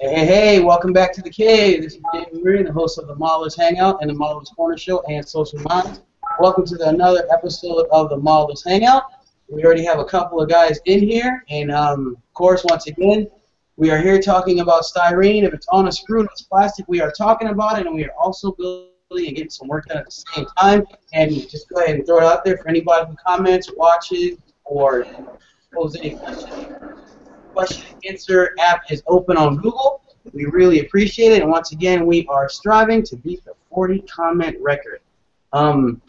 Hey, welcome back to the cave. This is David Murray, the host of the Modelers HangOut and the Modelers Corner Show and Social Minds. Welcome to another episode of the Modelers HangOut. We already have a couple of guys in here, and of course, once again, we are here talking about styrene. If it's on a screw and it's plastic, we are talking about it, and we are also building and getting some work done at the same time. And just go ahead and throw it out there for anybody who comments, watches, or poses any questions. Question and answer app is open on Google. We really appreciate it, and once again, we are striving to beat the 40 comment record. I'm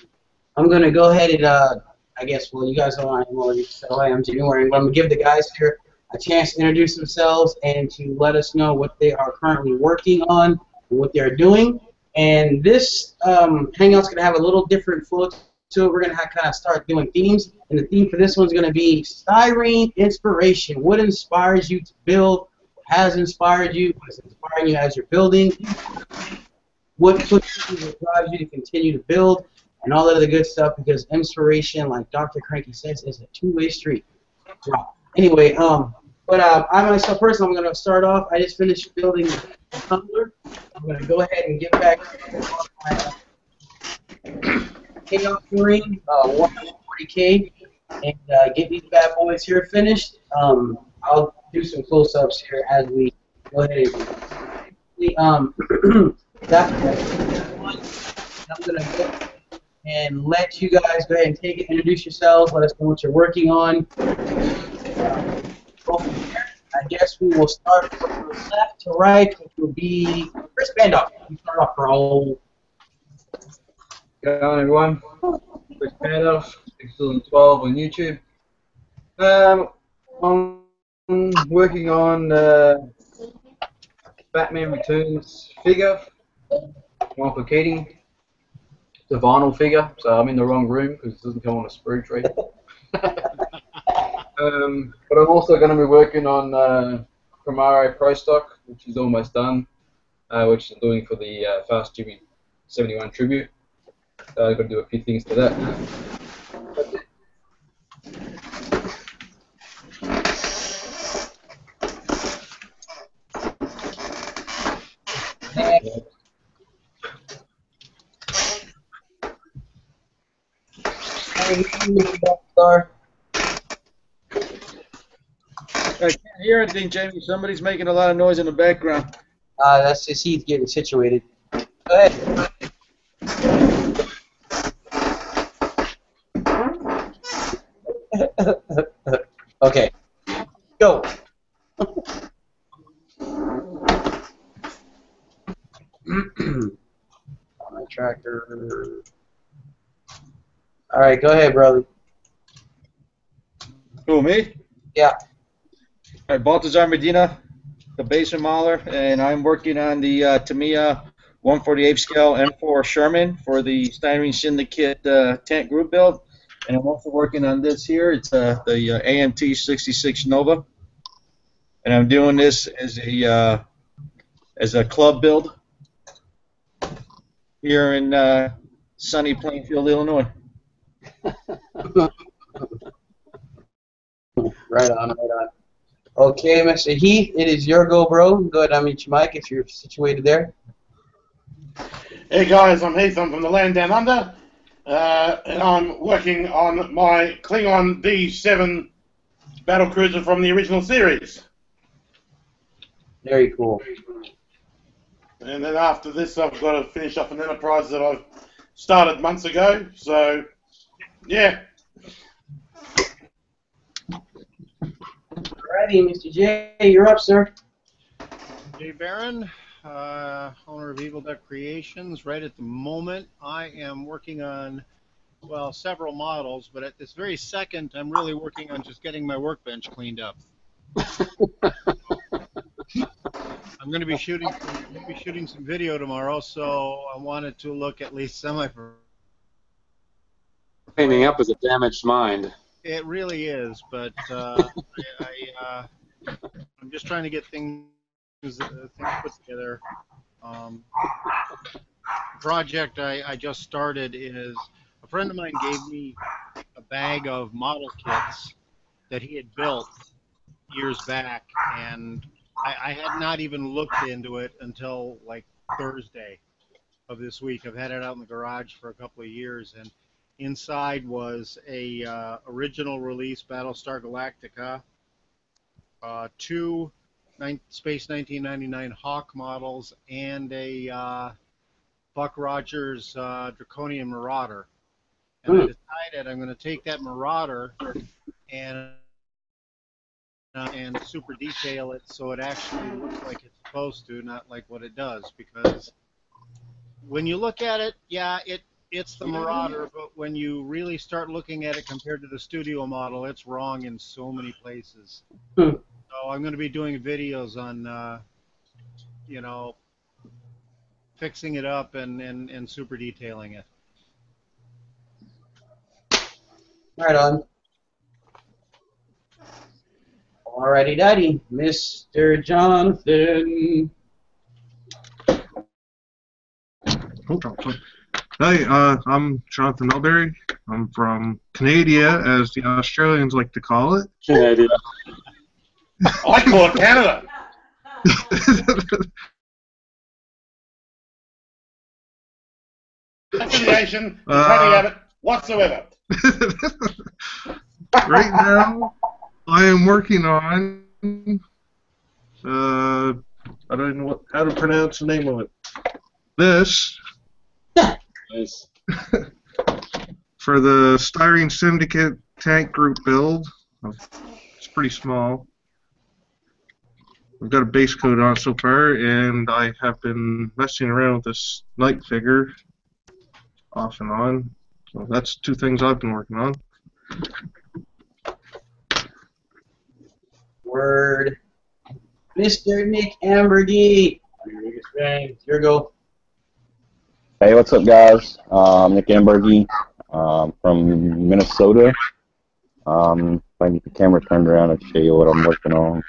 going to go ahead and, I guess, well, you guys don't want to say, I'm Jimmy Waring, but I'm going to give the guys here a chance to introduce themselves and to let us know what they are currently working on and what they're doing. And this Hangout's going to have a little different flow to it. We're going to kind of start doing themes, and the theme for this one's going to be styrene inspiration. What inspires you to build? What has inspired you? What is inspiring you as you're building? What drives you to continue to build? And all that other good stuff, because inspiration, like Dr. Cranky says, is a two-way street. Anyway, I myself personally, I'm going to start off. I just finished building a tumbler. I'm going to go ahead and get back to my Chaos Marine 140K and get these bad boys here finished. I'll do some close-ups here as we go ahead and I'm going to go and let you guys go ahead and take it, introduce yourselves, let us know what you're working on. Go from there. I guess we will start from left to right, which will be Chris Bandoff. You start off, bro. Go on, everyone. Chris Bandoff, Excellent 12 on YouTube. I'm working on Batman Returns figure, one for Keating. It's a vinyl figure, so I'm in the wrong room because it doesn't come on a sprue tree. But I'm also going to be working on Primaro Pro Stock, which is almost done, which I'm doing for the Fast Jimmy 71 tribute. So I've got to do a few things to that. That's it. I can't hear anything, Jamie. Somebody's making a lot of noise in the background. That's just he's getting situated. Go ahead. Okay. Go. My tractor. All right, go ahead, brother. Who, me? Yeah. All right, Baltazar Medina, the Basin Mauler, and I'm working on the Tamiya 148 scale M4 Sherman for the Styrene Syndicate tent group build. And I'm also working on this here. It's the AMT 66 Nova. And I'm doing this as a club build here in sunny Plainfield, Illinois. Right on, right on. Okay, Mr. Heath, it is your go, bro. Go ahead, unmute your mic if you're situated there. Hey guys, I'm Heath. I'm from the land down under, and I'm working on my Klingon D7 battle cruiser from the original series. Very cool. And then after this, I've got to finish off an Enterprise that I've started months ago. So, yeah. Alrighty, Mr. J, you're up, sir. Jay Barron, owner of Evil Duck Creations. Right at the moment, I am working on, well, several models, but at this very second, I'm really working on just getting my workbench cleaned up. I'm going to be shooting some video tomorrow, so I wanted to look at least semi. Painting up is a damaged mind. It really is, but I'm just trying to get things put together. Project I just started is a friend of mine gave me a bag of model kits that he had built years back, and I had not even looked into it until like Thursday of this week. I've had it out in the garage for a couple of years, and inside was a original release Battlestar Galactica, two Space 1999 Hawk models, and a Buck Rogers Draconian Marauder. And I decided I'm going to take that Marauder and super detail it so it actually looks like it's supposed to, not like what it does. Because when you look at it, yeah, it's the Marauder, but when you really start looking at it compared to the studio model, it's wrong in so many places. So I'm going to be doing videos on, you know, fixing it up and super detailing it. Right on. Alrighty, daddy, Mr. Jonathan. Hi, I'm Jonathan Mulberry. I'm from Canada, as the Australians like to call it. Canada. I call it Canada. Affiliation, Tony Abbott, whatsoever. Right now, I am working on, I don't even know how to pronounce the name of it. This, Nice. for the Styrene Syndicate tank group build. It's pretty small. I've got a base coat on so far, and I have been messing around with this night figure off and on. So that's two things I've been working on. Word. Mr. Nick Ambergy. Here go. Hey, what's up, guys? I'm Nick Ambergy from Minnesota. If I can get the camera turned around and show you what I'm working on.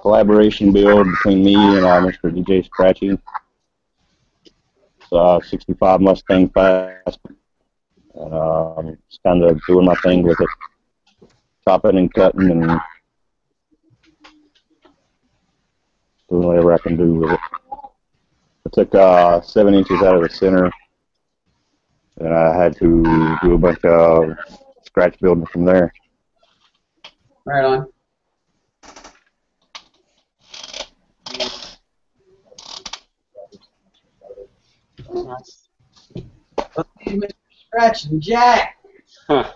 Collaboration build between me and Mr. DJ Scratchy. It's 65 Mustang Fast. And just kind of doing my thing with it. Chopping and cutting and doing whatever I can do with it. I took 7 inches out of the center, and I had to do a bunch of scratch building from there. Right on. Nice. Let's see, Mr. Scratch and Jack. Huh.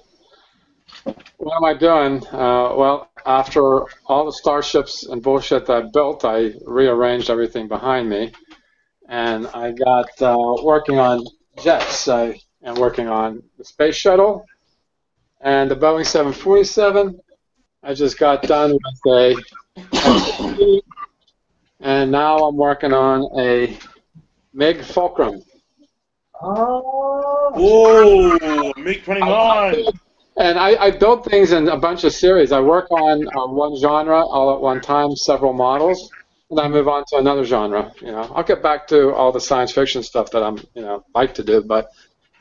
What am I doing? Well, after all the starships and bullshit that I built, I rearranged everything behind me, and I got working on jets. I am working on the space shuttle and the Boeing 747. I just got done with a, and now I'm working on a MiG Fulcrum. Oh. Whoa, MiG-29. And I build things in a bunch of series. I work on one genre all at one time, several models, and I move on to another genre. You know, I'll get back to all the science fiction stuff that I'm, like to do. But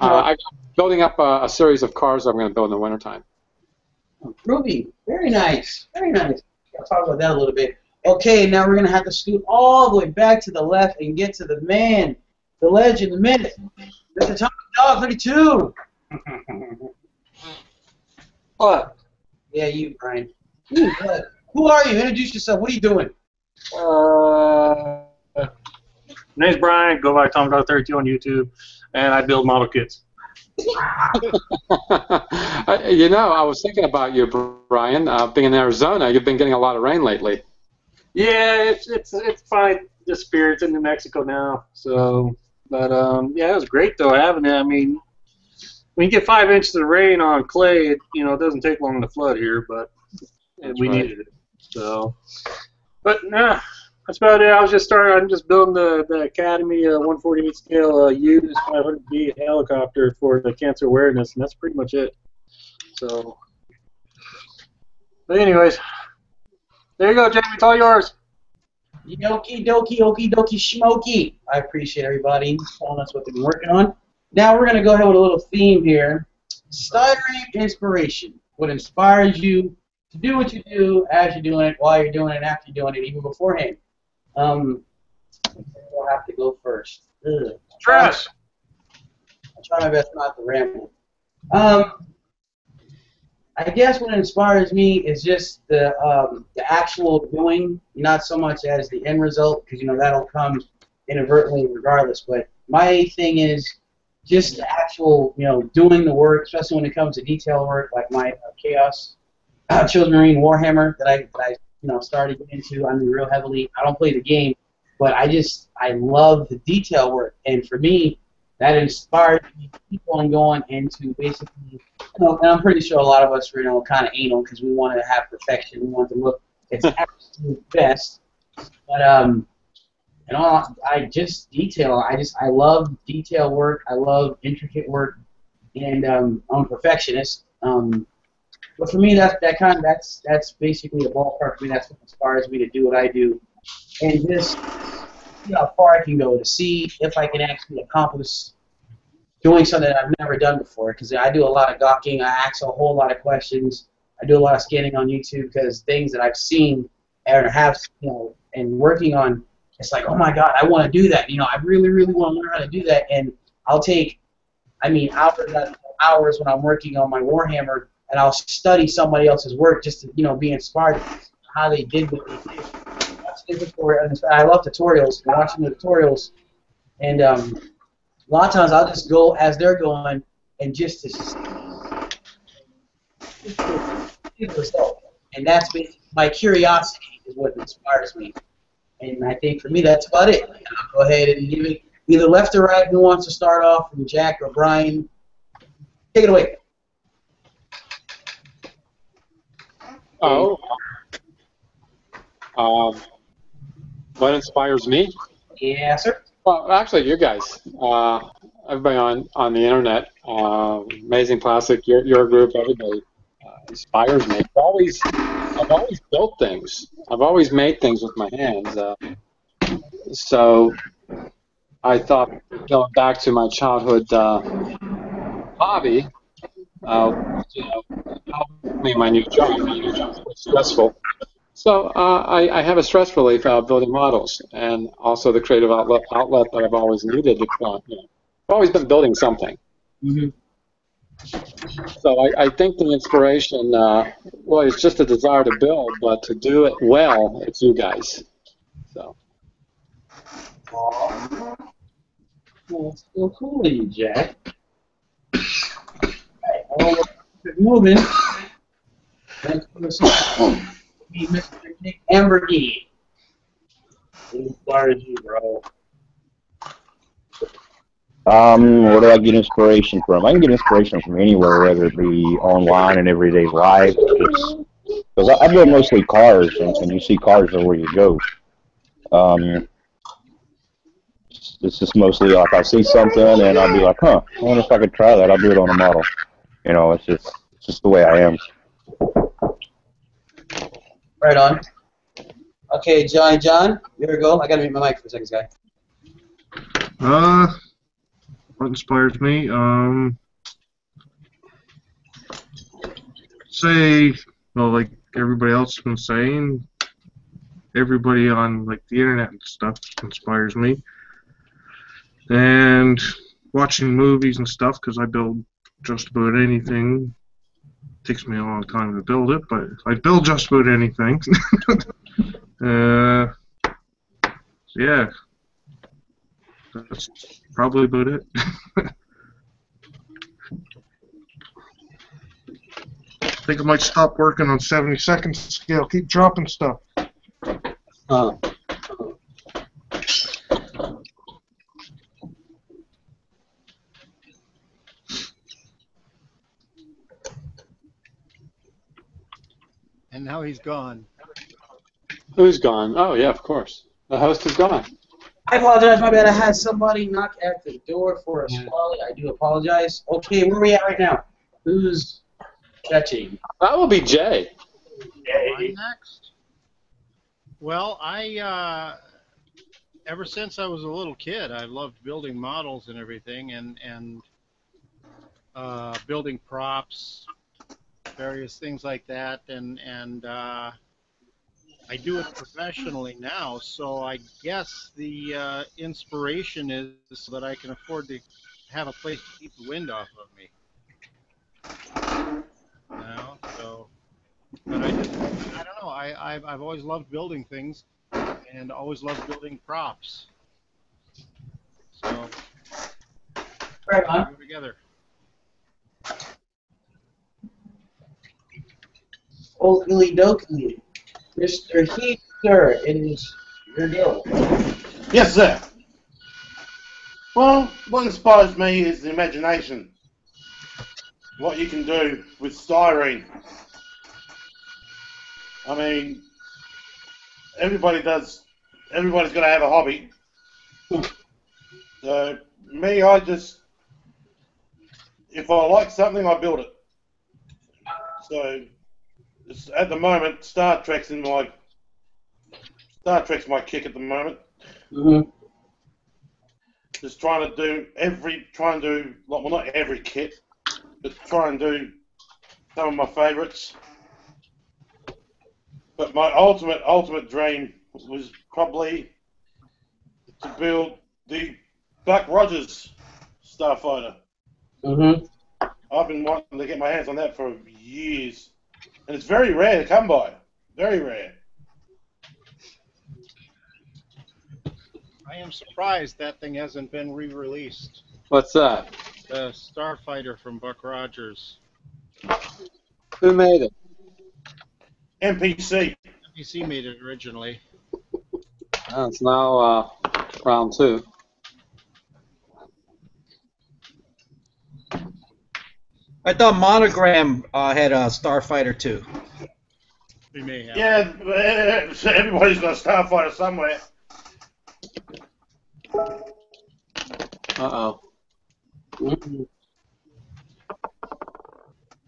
I'm building up a series of cars that I'm going to build in the wintertime. Ruby, very nice, very nice. I'll talk about that a little bit. Okay, now we're going to have to scoot all the way back to the left and get to the man, the legend, the myth, Mr. Tom Dog 32. What? Yeah, you, Brian. You, what? Who are you? Introduce yourself. What are you doing? Name's Brian. Go by Tom Dog 32 on YouTube, and I build model kits. I was thinking about you, Brian. Being in Arizona, you've been getting a lot of rain lately. Yeah, it's fine. The spirit's in New Mexico now, so. But yeah, it was great though having it. I mean, when you get 5 inches of rain on clay, it doesn't take long to flood here, but we needed it. So, but nah, that's about it. I'm just building the Academy 148 scale used 500B helicopter for the cancer awareness, and that's pretty much it. So, but anyways, there you go, Jamie. It's all yours. Okie dokie, okie dokie, schmokey. I appreciate everybody telling us what they've been working on. Now we're going to go ahead with a little theme here. Styrene inspiration. what inspires you to do what you do as you're doing it, while you're doing it, after you're doing it, even beforehand. We'll have to go first. Ugh. Stress. I'll try my best not to ramble. I guess what inspires me is just the actual doing, not so much as the end result, because that'll come inadvertently regardless. But my thing is just the actual doing the work, especially when it comes to detail work, like my Chaos Chosen Marine Warhammer that I started getting into. I mean, real heavily. I don't play the game, but I love the detail work, and for me, that inspired me to keep on going into basically, and I'm pretty sure a lot of us are, kind of anal because we want to have perfection. We want to look its absolute best. But I just detail. I love detail work. I love intricate work, and I'm a perfectionist. But for me, that's basically a ballpark for me. That's what inspires me to do what I do, and just see how far I can go, to see if I can actually accomplish doing something that I've never done before. Because I do a lot of gawking, I ask a whole lot of questions, I do a lot of scanning on YouTube because things that I've seen or have, and working on, it's like, oh my God, I want to do that. I really, really want to learn how to do that, and I'll take, hours when I'm working on my Warhammer, and I'll study somebody else's work just to, be inspired how they did what they did. I love tutorials, watching the tutorials, and a lot of times I'll just go as they're going and just to see the result. And that's basically my curiosity is what inspires me. And I think for me that's about it. I'll go ahead and give it either left or right. Who wants to start off? From Jack or Brian? Take it away. Oh. What inspires me? Yeah, sir. Well, actually, you guys. Everybody on the internet, Amazing Classic, your group, everybody inspires me. I've always built things. I've always made things with my hands. So I thought, going back to my childhood hobby, helped me in my new job. My new job was stressful. So I have a stress relief out of building models, and also the creative outlet that I've always needed. I've always been building something. Mm-hmm. So I think the inspiration, well, it's just a desire to build, but to do it well, it's you guys. So. Well, it's still cool of you, Jack. Alright, well, we're moving. Thanks for the Mr. Nick Ambergee. Who inspires you, bro? Where do I get inspiration from? I can get inspiration from anywhere, whether it be online and everyday life. Because I build mostly cars, and you see cars everywhere you go. It's just mostly like I see something and I'll be like, huh, I wonder if I could try that. I'll do it on a model. It's just the way I am. Right on. Okay, John, here we go. I gotta mute my mic for a second, guy. What inspires me? Like everybody else has been saying, everybody on like the internet and stuff inspires me. And watching movies and stuff, because I build just about anything. It takes me a long time to build it, but I build just about anything. Yeah, that's probably about it. I think I might stop working on 70-second scale. Keep dropping stuff. And now he's gone. Who's gone? Oh, yeah, of course. The host is gone. I apologize, my bad. I had somebody knock at the door for a swally. I do apologize. Okay, where are we at right now? Who's catching? That will be Jay. I'm next. Well, ever since I was a little kid, I loved building models and everything, and building props, various things like that, and I do it professionally now, so I guess the inspiration is so that I can afford to have a place to keep the wind off of me. You know, so, but I don't know. I've always loved building things, and always loved building props. So, Right on. go together. Oakley Dokley. Mr. Heath, sir, it is your go. Yes, sir. Well, what inspires me is the imagination. What you can do with styrene. I mean, everybody's got to have a hobby. So, me, if I like something, I build it. So, at the moment, Star Trek's my kick at the moment. Mm-hmm. Just trying to do well, not every kit, but try and do some of my favourites. But my ultimate dream was probably to build the Buck Rogers Starfighter. Mm-hmm. I've been wanting to get my hands on that for years, and it's very rare to come by. Very rare. I am surprised that thing hasn't been re-released. What's that? The Starfighter from Buck Rogers. Who made it? NPC. NBC made it originally. Oh, it's now round 2. I thought Monogram had a Starfighter too. We may have. Yeah, everybody's got a Starfighter somewhere. Uh-oh. Mm-hmm.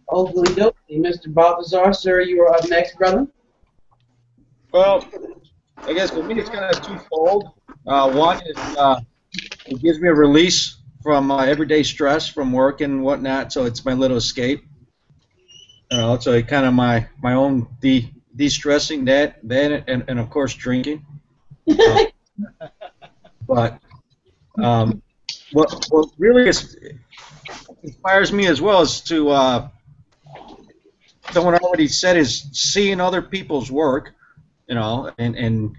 Oakley Dokley, Mr. Balthazar, sir, you are up next, brother. Well, I guess for me it's kind of twofold. One is it gives me a release from everyday stress from work and whatnot, so it's my little escape. So it kind of my own de-stressing that and of course drinking. But what really inspires me as well is to someone already said is seeing other people's work, and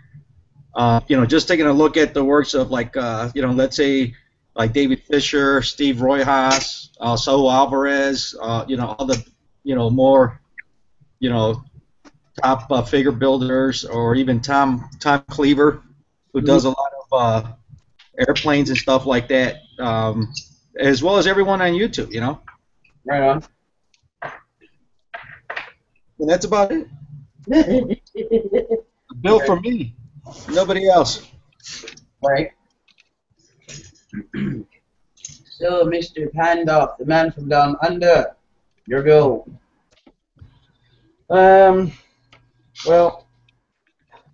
just taking a look at the works of like let's say like David Fisher, Steve Royhaas, Saul Alvarez, all the more top figure builders, or even Tom Cleaver, who does a lot of airplanes and stuff like that, as well as everyone on YouTube, Right on. And that's about it. Built for me, nobody else. Right. So, Mr. Pandoff, the man from down under, your go. Well,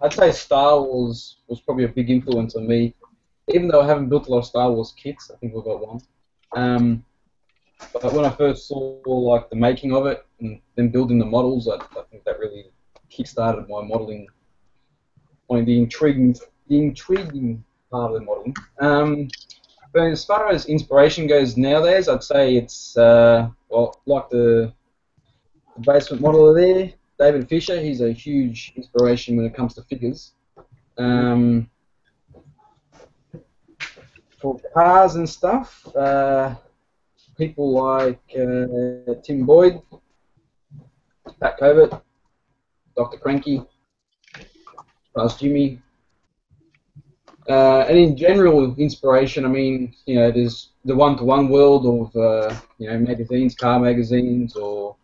I'd say Star Wars was probably a big influence on me. Even though I haven't built a lot of Star Wars kits, I think we've got one. But when I first saw like the making of it and then building the models, I think that really kick-started my modelling, the intriguing part of the modelling. But as far as inspiration goes nowadays, I'd say it's like the basement modeler there, David Fisher. He's a huge inspiration when it comes to figures. For cars and stuff, people like Tim Boyd, Pat Covert, Dr. Cranky, Fast Jimmy, and in general inspiration, I mean, there's the one-to-one world of magazines, car magazines, or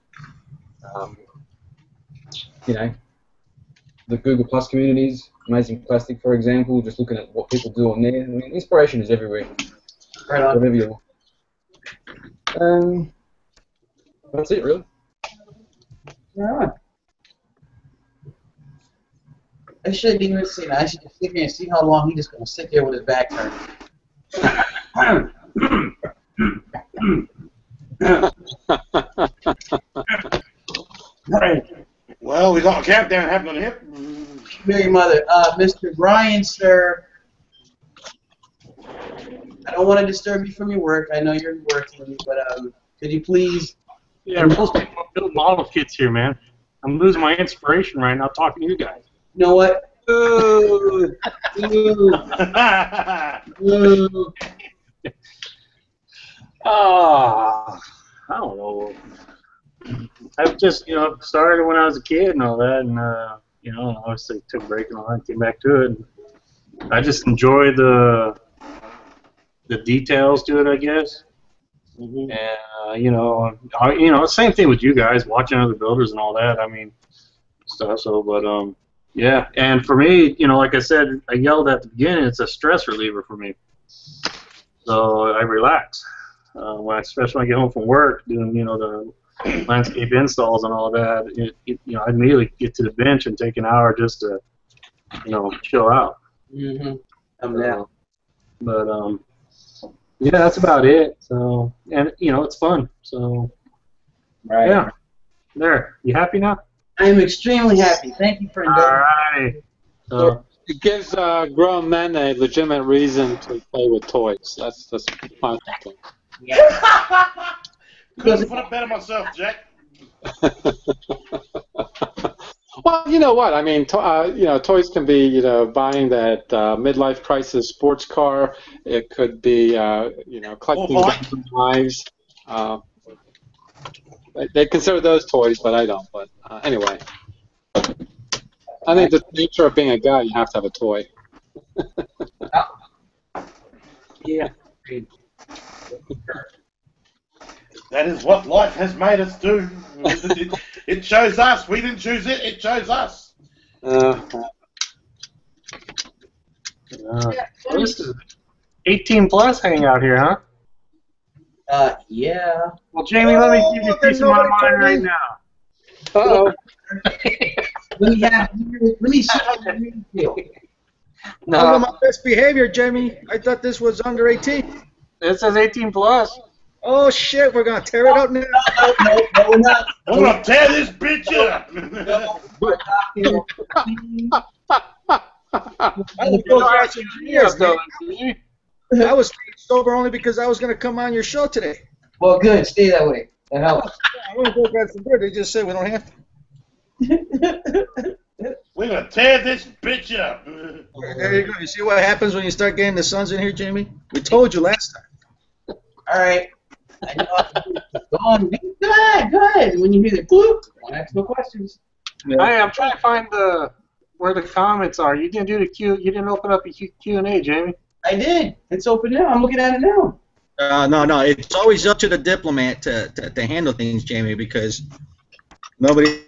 the Google Plus communities, Amazing Plastic, for example, just looking at what people do on there. I mean, inspiration is everywhere. Right on. Whatever you want. That's it, really. Right on. I shouldn't even see that. I should just sit here and see how long he's just going to sit there with his back turned. Well, we got a countdown happening here. Mary Mother, Mr. Brian, sir. I don't want to disturb you from your work. I know you're working, but could you please? Yeah, we're supposed to build model kits here, man. I'm losing my inspiration right now talking to you guys. You know what? Ooh, ooh, ooh. I don't know. I've just, started when I was a kid and all that, and, obviously took a break and all that, came back to it. And I just enjoy the details to it, I guess. Mm-hmm. And, same thing with you guys, watching other builders and all that, I mean, stuff, so, but, yeah, and for me, like I said, I yelled at the beginning, it's a stress reliever for me. So I relax. Especially when I get home from work, doing, the landscape installs and all that, I immediately get to the bench and take an hour just to, chill out. Mm-hmm. I'm down. But, yeah, that's about it. So, and, it's fun. So, Right. Yeah. There. You happy now? I am extremely happy. Thank you for indulging. All right. So, It gives grown men a legitimate reason to play with toys. That's my thing. Couldn't put it better myself, Jack. Well, you know what? I mean, toys can be, buying that midlife crisis sports car. It could be, collecting guns and knives. They consider those toys, but I don't. But anyway, I think the nature of being a guy, you have to have a toy. yeah. That is what life has made us do. It chose us. We didn't choose it. It chose us. This is 18 plus hangout here, huh? Yeah. Well, Jamie, let me give you a piece of my mind right now. Uh-oh. Let me see how you feel. No, I'm on my best behavior, Jamie. I thought this was under 18. it says 18 plus. Oh shit, we're gonna tear it up now. No, we're not. I'm gonna tear this bitch up. I was broadcast engineers, man. I was sober only because I was gonna come on your show today. Well, good. Stay that way. That helps. I want to go back for good. They just said we don't have to. We're gonna tear this bitch up. There you go. You see what happens when you start getting the sons in here, Jamie? We told you last time. All right. I know. Go on. Go ahead. When you hear the bloop, don't ask no questions. Hey, I'm trying to find where the comments are. You didn't do the Q. You didn't open up the Q&A, Jamie. I did. It's open now. I'm looking at it now. No. It's always up to the diplomat to handle things, Jamie, because nobody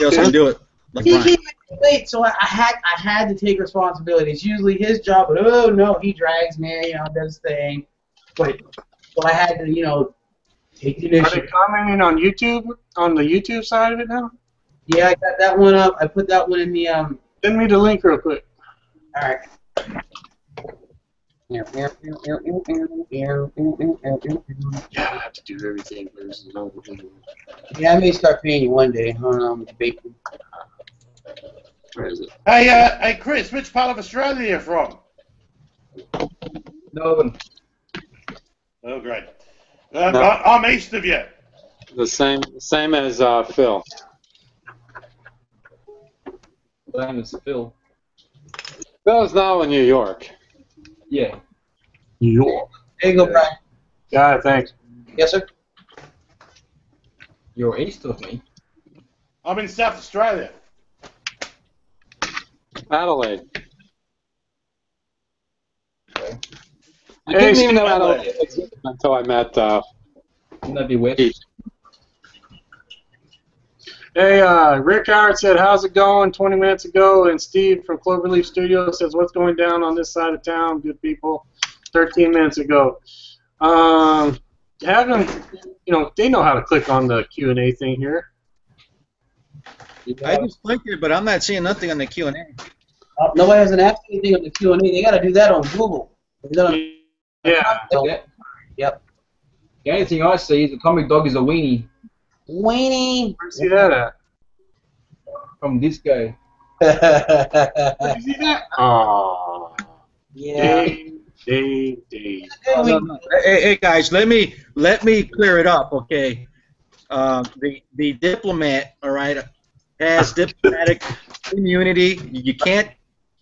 else can do it. Like He Brian. came in late, so I had to take responsibility. It's usually his job, but oh no, he drags me, does his thing. But I had to, take the Are they initiative. commenting on YouTube, on the YouTube side of it now? Yeah, I got that one up. I put that one in the Send me the link real quick. All right. Yeah, I have to do everything. Yeah, I may start paying you one day. I don't know. I'm debating. Where is it? Hey, Chris, which part of Australia are you from? Melbourne. Oh, great. I'm east of you. The same as Phil. My name is Phil. Phil's now in New York. Yeah. New York. There you go, Brian. Got it, thanks. Yes, sir. You're east of me. I'm in South Australia. Adelaide. Okay. I didn't even know Adelaide existed until I met Wouldn't that be west? Pete. Hey, Rick Howard said, how's it going 20 minutes ago? And Steve from Cloverleaf Studios says, what's going down on this side of town, good people, 13 minutes ago. Have them, they know how to click on the Q&A thing here. I just clicked it, but I'm not seeing nothing on the Q&A. Nobody hasn't asked anything on the Q&A. They got to do that on Google. Yeah. Yep. The only thing I see is the comic dog is a weenie. Weenie. Where's that at? from this guy. Did you see that? Oh. Yeah. Dave. No. Hey guys, let me clear it up, okay? The diplomat, all right, has diplomatic immunity. You can't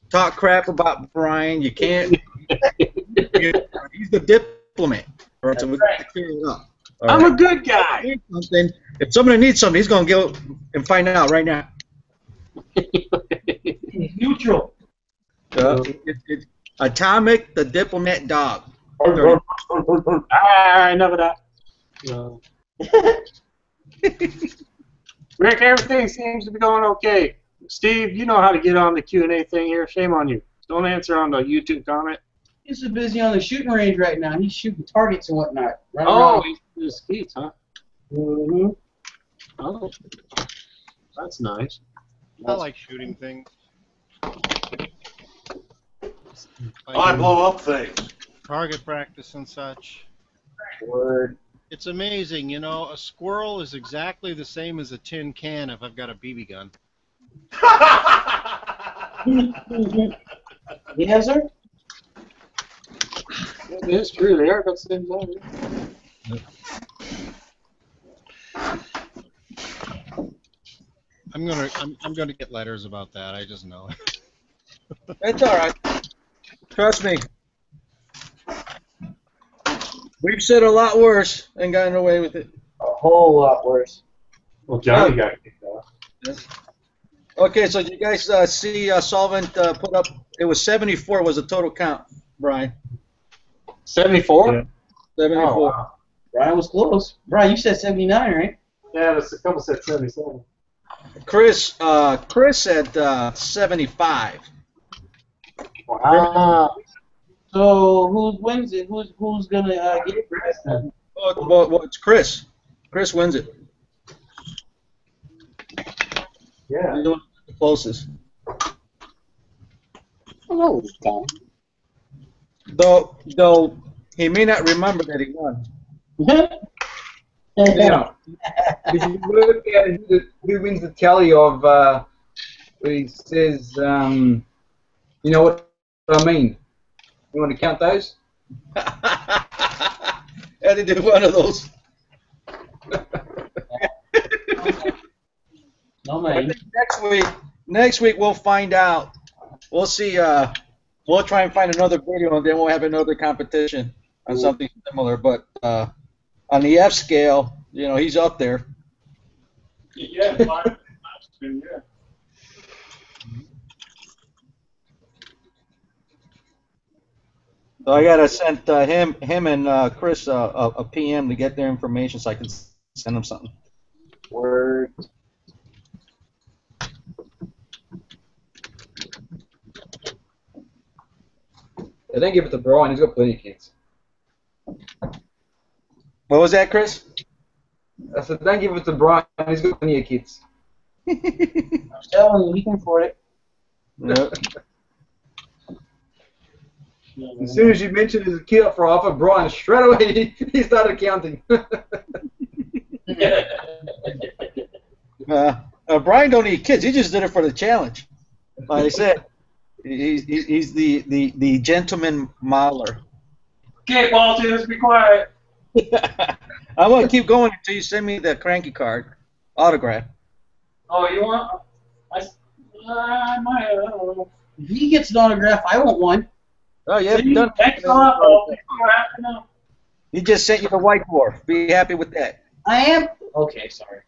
talk crap about Brian. You can't. He's the diplomat. All right, so we got to clear it up. All I'm right. a good guy. If somebody needs something, he's gonna go and find out right now. He's neutral. It's Atomic, the diplomat dog. Enough of that. No. Rick, everything seems to be going okay. Steve, you know how to get on the Q&A thing here. Shame on you. Don't answer on the YouTube comment. He's so busy on the shooting range right now. He's shooting targets and whatnot. Oh, he's skeets, huh? Mm-hmm. Oh, that's nice. I like shooting things. I blow up things. Target practice and such. Word. It's amazing, you know, a squirrel is exactly the same as a tin can if I've got a BB gun. Yes, sir? It is true. They are about the same size. I'm gonna get letters about that. I just know it. It's all right. Trust me. We've said a lot worse and gotten away with it. A whole lot worse. Well, Johnny got kicked off. Okay, so you guys see Solvent put up, it was 74 was the total count, Brian. 74? Yeah. 74. Oh, wow. Brian was close. Brian, you said 79, right? Yeah, but a couple said 77. Chris said 75. Wow. So who wins it? Who's gonna get it first then? Well, it's Chris. Chris wins it. Yeah. He's the closest. Oh, Tom. Though he may not remember that he won. Now, did you work out who wins the tally of where he says, you know what I mean? You want to count those? Had to do one of those. No I man. think next week we'll find out. We'll see. We'll try and find another video, and then we'll have another competition on something similar. But on the F scale, you know, he's up there. Yeah, yeah. So I gotta send him and Chris a PM to get their information so I can send them something. Word. I don't give it to Brian, he's got plenty of kids. What was that, Chris? I said, don't give it to Brian, he's got plenty of kids. I'm telling you, he can afford it. Yep. As soon as you mentioned his kid up for offer, Brian straight away he started counting. Brian don't need kids. He just did it for the challenge. Like I said, he's the gentleman modeler. Okay, Walter, let's be quiet. I want to keep going until you send me the cranky card autograph. Oh, you want? I might. I don't know. If he gets an autograph, I want one. Oh, yeah, See, done. thanks a lot, Walter. No. He just sent you the white dwarf. Be happy with that. I am? Okay, sorry.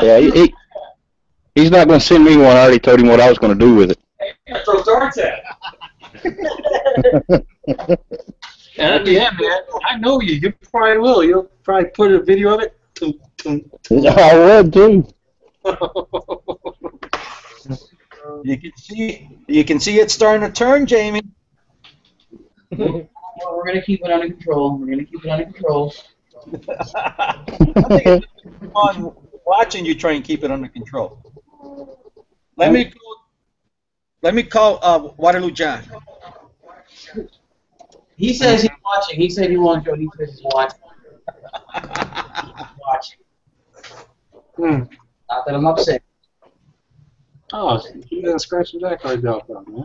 Yeah, he's not going to send me one. I already told him what I was going to do with it. Hey, throw darts at. And yeah, man, I know you. You probably will. You'll probably put a video of it. I would too. You can see it starting to turn, Jamie. Well, we're going to keep it under control. We're going to keep it under control. I think it's fun watching you try and keep it under control. Let me call Waterloo John. He says he's watching. He said he won't go. He says he's watching. Watching. Not that I'm upset. Oh, he didn't scratch the back like that, man.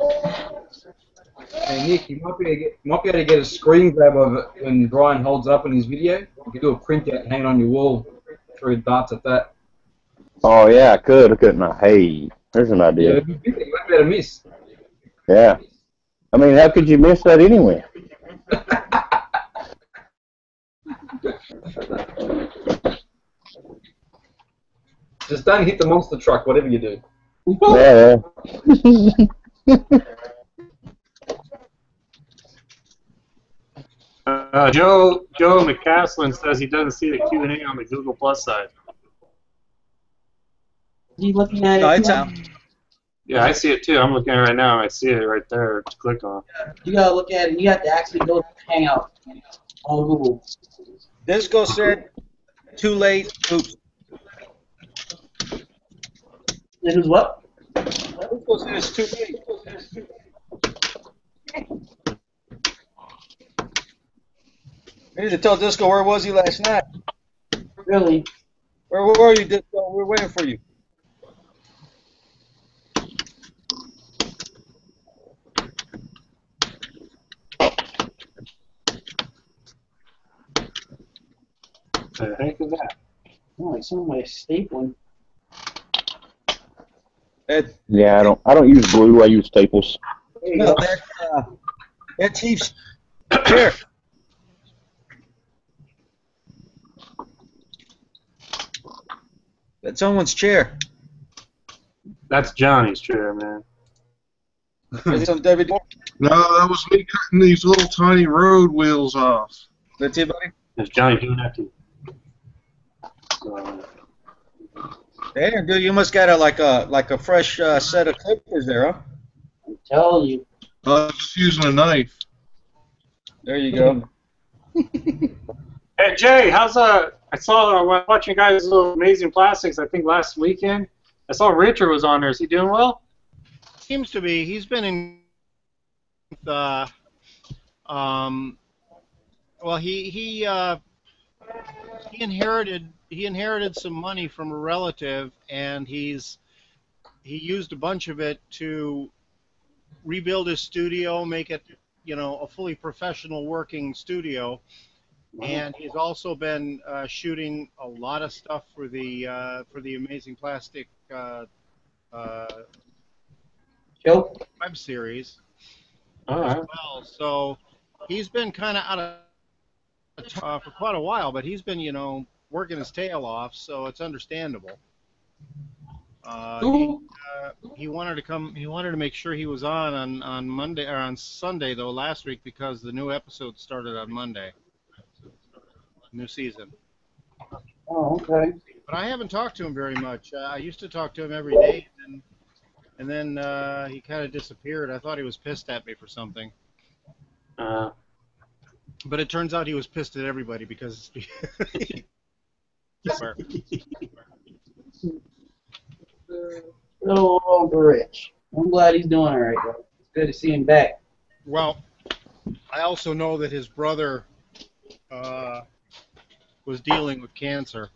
Hey Nick, you might be able to get a screen grab of it when Brian holds it up in his video. You can do a printout and hang it on your wall. Throw darts at that. Oh yeah, I could, couldn't I? Hey, there's an Yeah, idea. if you did it, you wouldn't be able to miss. Yeah. I mean, how could you miss that anyway? Just don't hit the monster truck, whatever you do. Yeah. Joe McCaslin says he doesn't see the Q&A on the Google Plus side. You looking at No, it? it's out. Yeah, I see it too. I'm looking at it right now. I see it right there to click on. You gotta look at it. You have to actually go to Hangout on Google. Disco said, too late. Oops. This is what? Disco said it's too late. I need to tell Disco where was he last night. Really? Where were you, Disco? We're waiting for you. The heck is that? Oh, it's on my stapling. Yeah, I don't use glue. I use staples. No, that's Chief's chair. That's someone's chair. That's Johnny's chair, man. Is it on David? No, that was me cutting these little tiny road wheels off. That's it, buddy? That's Johnny doing that too. So, Damn, dude, you must got a fresh set of clippers there, huh? I'm telling you. I was just using a knife. There you go. hey Jay, I saw watching you guys little amazing plastics. I think last weekend. I saw Richard was on there. Is he doing well? Seems to be. He's been in the. Well, he inherited some money from a relative, and he used a bunch of it to rebuild his studio, make it a fully professional working studio. And he's also been shooting a lot of stuff for the Amazing Plastic web series All as right. well. So he's been kind of out of for quite a while, but he's been working his tail off, so it's understandable. He wanted to come. He wanted to make sure he was on Monday or on Sunday though last week because the new episode started on Monday. New season. Oh, okay. But I haven't talked to him very much. I used to talk to him every day, and then he kind of disappeared. I thought he was pissed at me for something. But it turns out he was pissed at everybody because Little Uncle Rich. I'm glad he's doing all right, though. It's good to see him back. Well, I also know that his brother was dealing with cancer.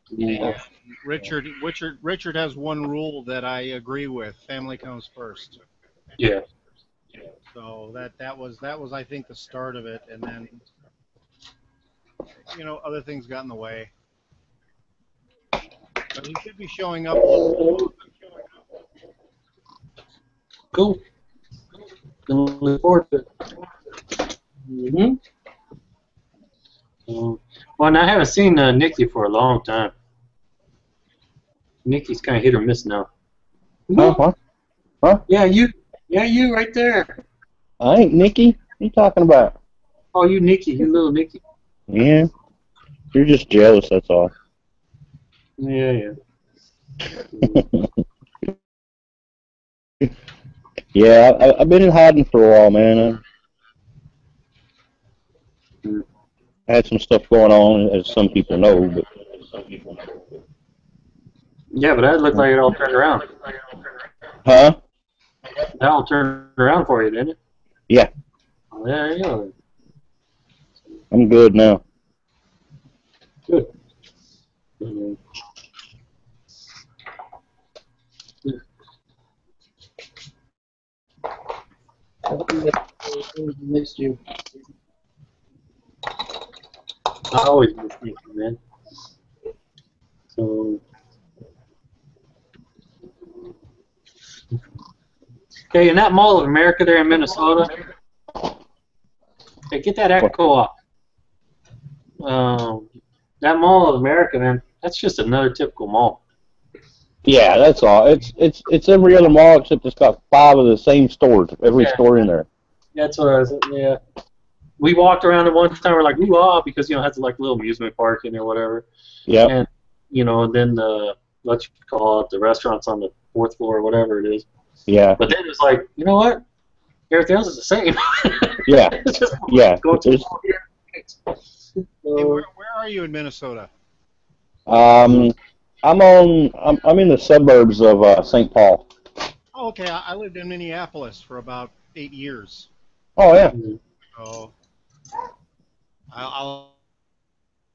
Yeah. Richard has one rule that I agree with: family comes first. Yeah. So that was I think the start of it, and then other things got in the way. But he should be showing up a little. Cool. Looking forward to it. Mm-hmm. Well, and I haven't seen Nikki for a long time. Nikki's kind of hit or miss now. Huh? Yeah, you right there. I ain't Nikki. What are you talking about? Oh, you Nikki, you little Nikki. Yeah. You're just jealous, that's all. Yeah. Yeah, I've been in hiding for a while, man. I had some stuff going on, as some people know, but... Yeah, but that looked like it all turned around. Huh? That all turned around for you, didn't it? Yeah. Oh, there you go. I'm good now. Good. Missed you. I always miss you, man. So, okay, in that Mall of America there in Minnesota, hey, get that echo off. That Mall of America, man, that's just another typical mall. Yeah, that's all. It's every other mall except it's got 5 of the same stores. Every store in there. That's what I was. Yeah, we walked around at one time. We're like, ooh ah, because it has like little amusement park in there, whatever. Yeah. And then the what you call it, the restaurants on the 4th floor, or whatever it is. Yeah. But then it's like, you know what? Everything else is the same. Yeah. It's just Yeah. go to the mall here. Hey, where are you in Minnesota? I'm in the suburbs of St. Paul. Oh, okay. I lived in Minneapolis for about 8 years. Oh yeah. So I'll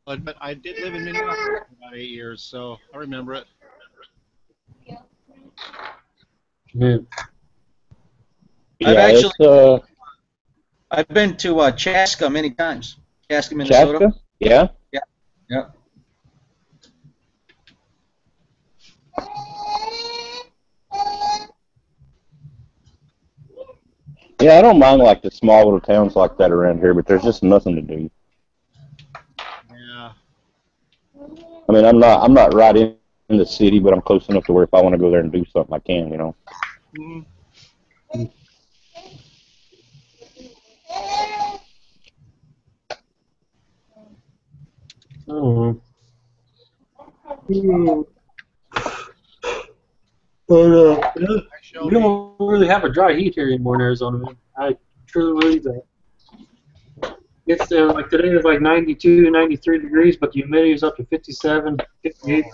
admit I did live in Minneapolis for about 8 years, so I remember it. I've Yeah, actually I've been to Chaska many times. Chaska, Minnesota. Chaska? Yeah. Yeah. Yeah. Yeah, I don't mind like the small little towns like that around here, but there's just nothing to do. Yeah. I mean, I'm not right in the city, but I'm close enough to where if I want to go there and do something, I can, you know. Mm-hmm. But we don't really have a dry heat here anymore in Arizona, man. I truly believe that. It's like today is like 92, 93 degrees, but the humidity is up to 57, 58%.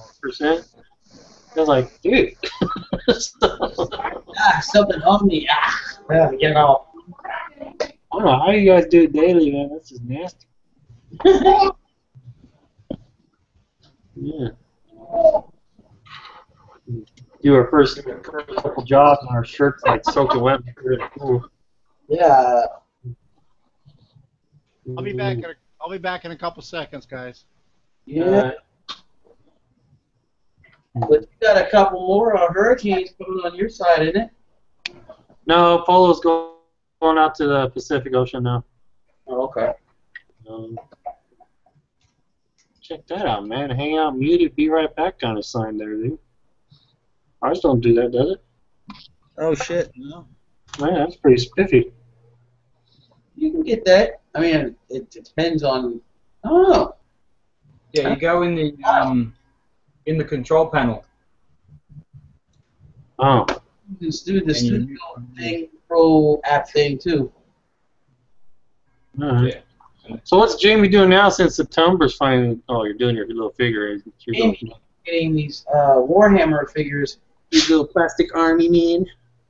I was like, dude. Something on me. Get it off. I don't know how you guys do it daily, man. That's just nasty. Yeah. Do our first couple jobs and our shirts like soaking wet. Yeah. I'll be back in a couple seconds, guys. Yeah. But you got a couple more hurricanes coming on your side, isn't it? No, Polo's going out to the Pacific Ocean now. Oh, okay. Check that out, man. Hang out, muted, be right back kind of sign there, dude. Ours don't do that, does it? Oh shit. No. Man, that's pretty spiffy. You can get that. I mean, it depends on. I don't know. Yeah, you go in the control panel. Oh. You can do the studio thing, pro app thing too. All right. Yeah. So what's Jamie doing now since September's finally? Oh, you're doing your little figure. Getting these Warhammer figures. Your little plastic army man.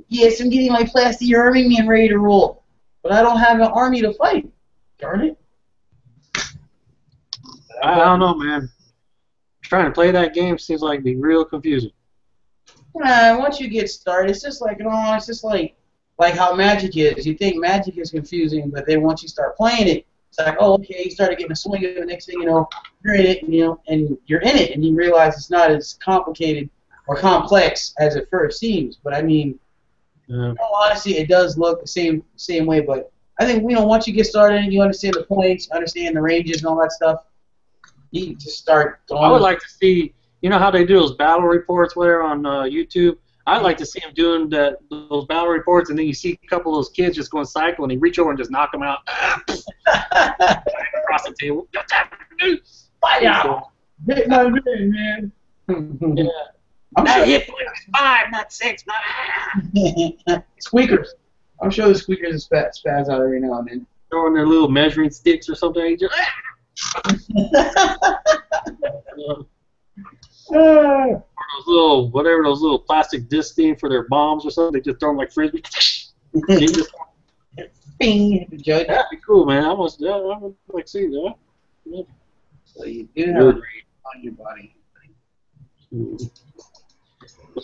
Yes, I'm getting my plastic army man ready to roll, but I don't have an army to fight. Darn it! I don't know, man. Trying to play that game seems like it'd be real confusing. Once you get started, it's just like how Magic is. You think Magic is confusing, but then once you start playing it, it's like, oh, okay, you started getting a swing of it. The next thing you know, you're in it, and you're in it, and you realize it's not as complicated or complex as it first seems. But I mean, honestly, it does look the same way. But I think once you get started and you understand the points, understand the ranges and all that stuff, you just start going. I would like to see, how they do those battle reports, whatever, on YouTube. I'd like to see them doing those battle reports, and then you see a couple of those kids just going psycho, and they reach over and just knock them out across the table. Fight out! Hit my man, man. Yeah. That hit point is 5, not 6. Squeakers. I'm sure the squeakers spaz out every now and then. Throwing their little measuring sticks or something. Just, those little plastic disc thing for their bombs or something, they just throw them like frisbee. Bing! The judge. That'd be cool, man. I would like to see that. Yeah. So you do have a rating on your body.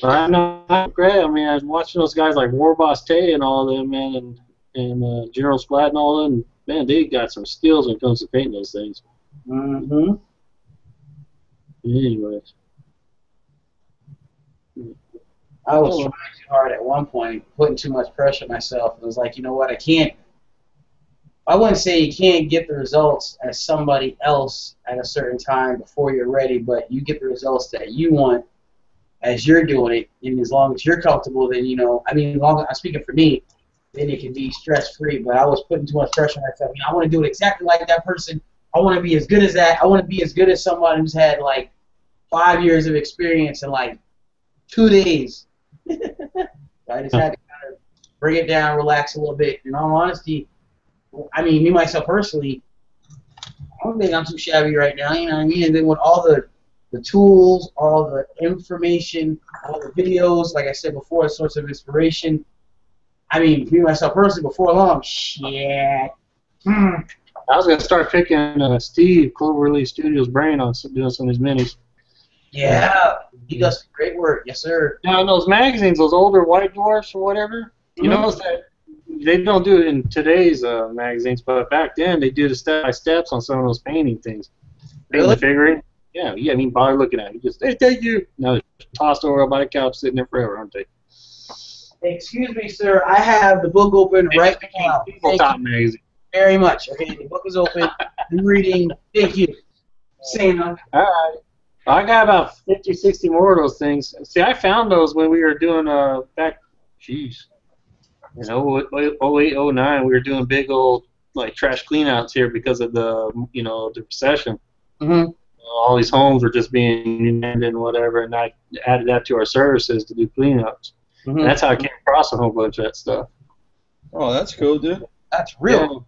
I'm not great. I mean, I was watching those guys like War Boss Tay and all of them, man, and General Splat and all of them. Man, they got some skills when it comes to painting those things. Mm-hmm. Anyways. I was trying too hard at one point, putting too much pressure on myself. It was like, you know what, I wouldn't say you can't get the results as somebody else at a certain time before you're ready, but you get the results that you want as you're doing it, and as long as you're comfortable, then, you know, I mean, I'm speaking for me, then it can be stress-free, but I was putting too much pressure on myself. You know, I want to do it exactly like that person. I want to be as good as that. I want to be as good as somebody who's had, like, 5 years of experience in, like, 2 days. I just had to kind of bring it down, relax a little bit. In all honesty, I mean, me, myself, personally, I don't think I'm too shabby right now, you know what I mean? And then with all the tools, all the information, all the videos, like I said before, a source of inspiration. I mean, me, myself, personally, before long, shit. I was going to start picking Steve Cloverleaf Studios' brain on doing some of these minis. Yeah, he does some great work. Yes, sir. Now, in those magazines, those older White Dwarfs or whatever, you notice that they don't do it in today's magazines, but back then they do the step-by-steps on some of those painting things. Painting the figurine. Yeah, I mean, bother looking at it. You just, hey, thank you. Now they're tossed over by the couch, sitting there forever, aren't they? Excuse me, sir. I have the book open right now. Top magazine. Very much. Okay, the book is open. I'm reading. Thank you. Saying all right. I got about 50, 60 more of those things. See, I found those when we were doing back, jeez, in 08, 09, we were doing big old like trash cleanouts here because of the the recession. All these homes were just being abandoned and whatever, and I added that to our services to do cleanups. And that's how I came across a whole bunch of that stuff. Oh, that's cool, dude. That's real.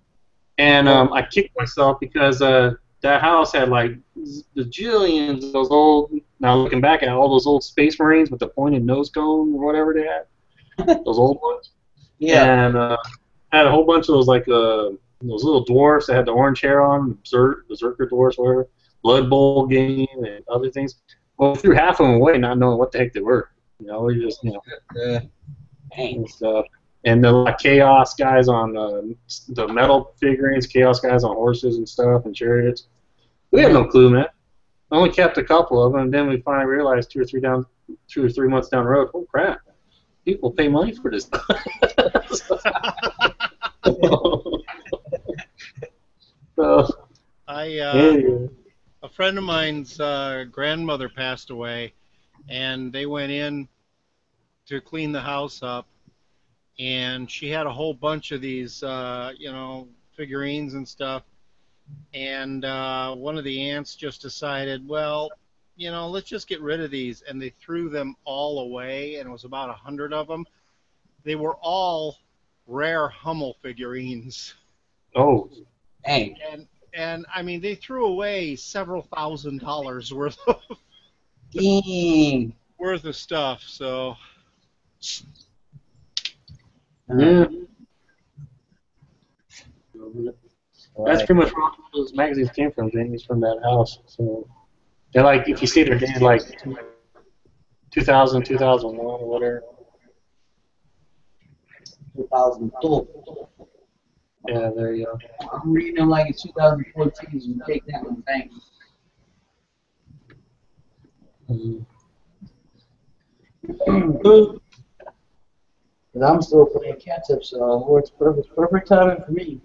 Yeah. And I kicked myself because that house had like the jillions of those old. Now looking back at all those old Space Marines with the pointed nose cone or whatever they had, those old ones. Yeah. And had a whole bunch of those like those little dwarfs that had the orange hair on, berserker dwarfs, whatever. Blood Bowl game and other things. Well, we threw half of them away, not knowing what the heck they were. You know, we just and stuff. And the chaos guys on the metal figurines, chaos guys on horses and stuff and chariots. We had no clue, man. Only kept a couple of them, and then we finally realized 2 or 3 months down the road, oh crap, people pay money for this stuff. So, a friend of mine's grandmother passed away, and they went in to clean the house up, and she had a whole bunch of these, figurines and stuff, and one of the aunts just decided, well, let's just get rid of these, and they threw them all away, and it was about 100 of them. They were all rare Hummel figurines. Oh, dang. And I mean, they threw away several $1,000s worth of stuff. So yeah, that's pretty much where those magazines came from. James, from that house. So they're like, if you see their dated like 2000, 2001, or whatever. 2002. Yeah, there you go. I'm reading them like it's 2014, so you take that one, thanks. Because I'm still playing catch-up, so it's perfect timing for me.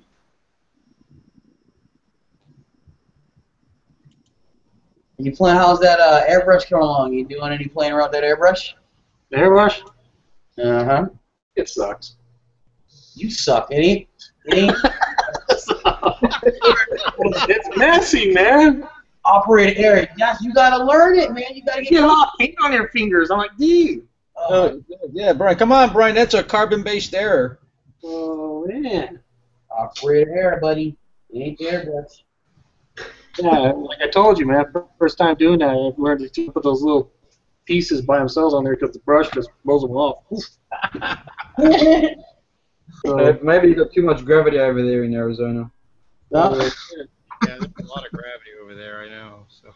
You playing? How's that airbrush coming along? You doing any playing around that airbrush? The airbrush? Uh-huh. It sucks. You suck, it ain't. It's messy, man. Operator Eric, yes, you gotta learn it, man. You gotta get off paint on your fingers. I'm like, dude. Yeah, Brian, come on, Brian. That's a carbon-based error. Oh man. Operator Eric, buddy. It ain't the airbrush. Yeah, like I told you, man. First time doing that, I learned to put those little pieces by themselves on there because the brush just blows them off. So, maybe you got too much gravity over there in Arizona. Yeah, there's a lot of gravity over there, I know. So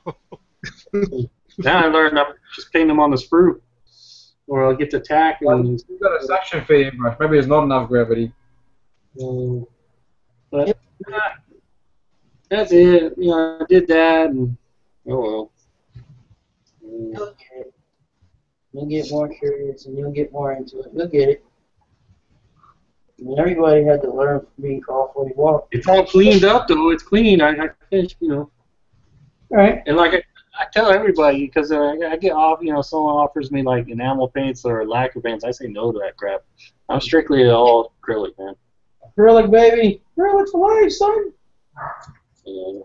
now I learned I'm just painting them on the sprue. or I'll get to tack and. You've got a suction feeding brush. Maybe there's not enough gravity. But that's it. You know, I did that, and oh well. You'll get it. You'll get more curious and you'll get more into it. You'll get it. I mean, everybody had to learn from being called before you walk. It's all cleaned up though. It's clean. I finished, you know. All right. And like I tell everybody, because I get off, you know, someone offers me like enamel paints or lacquer paints, I say no to that crap. I'm strictly all acrylic, man. Acrylic, baby. Acrylic for life, son. Yeah.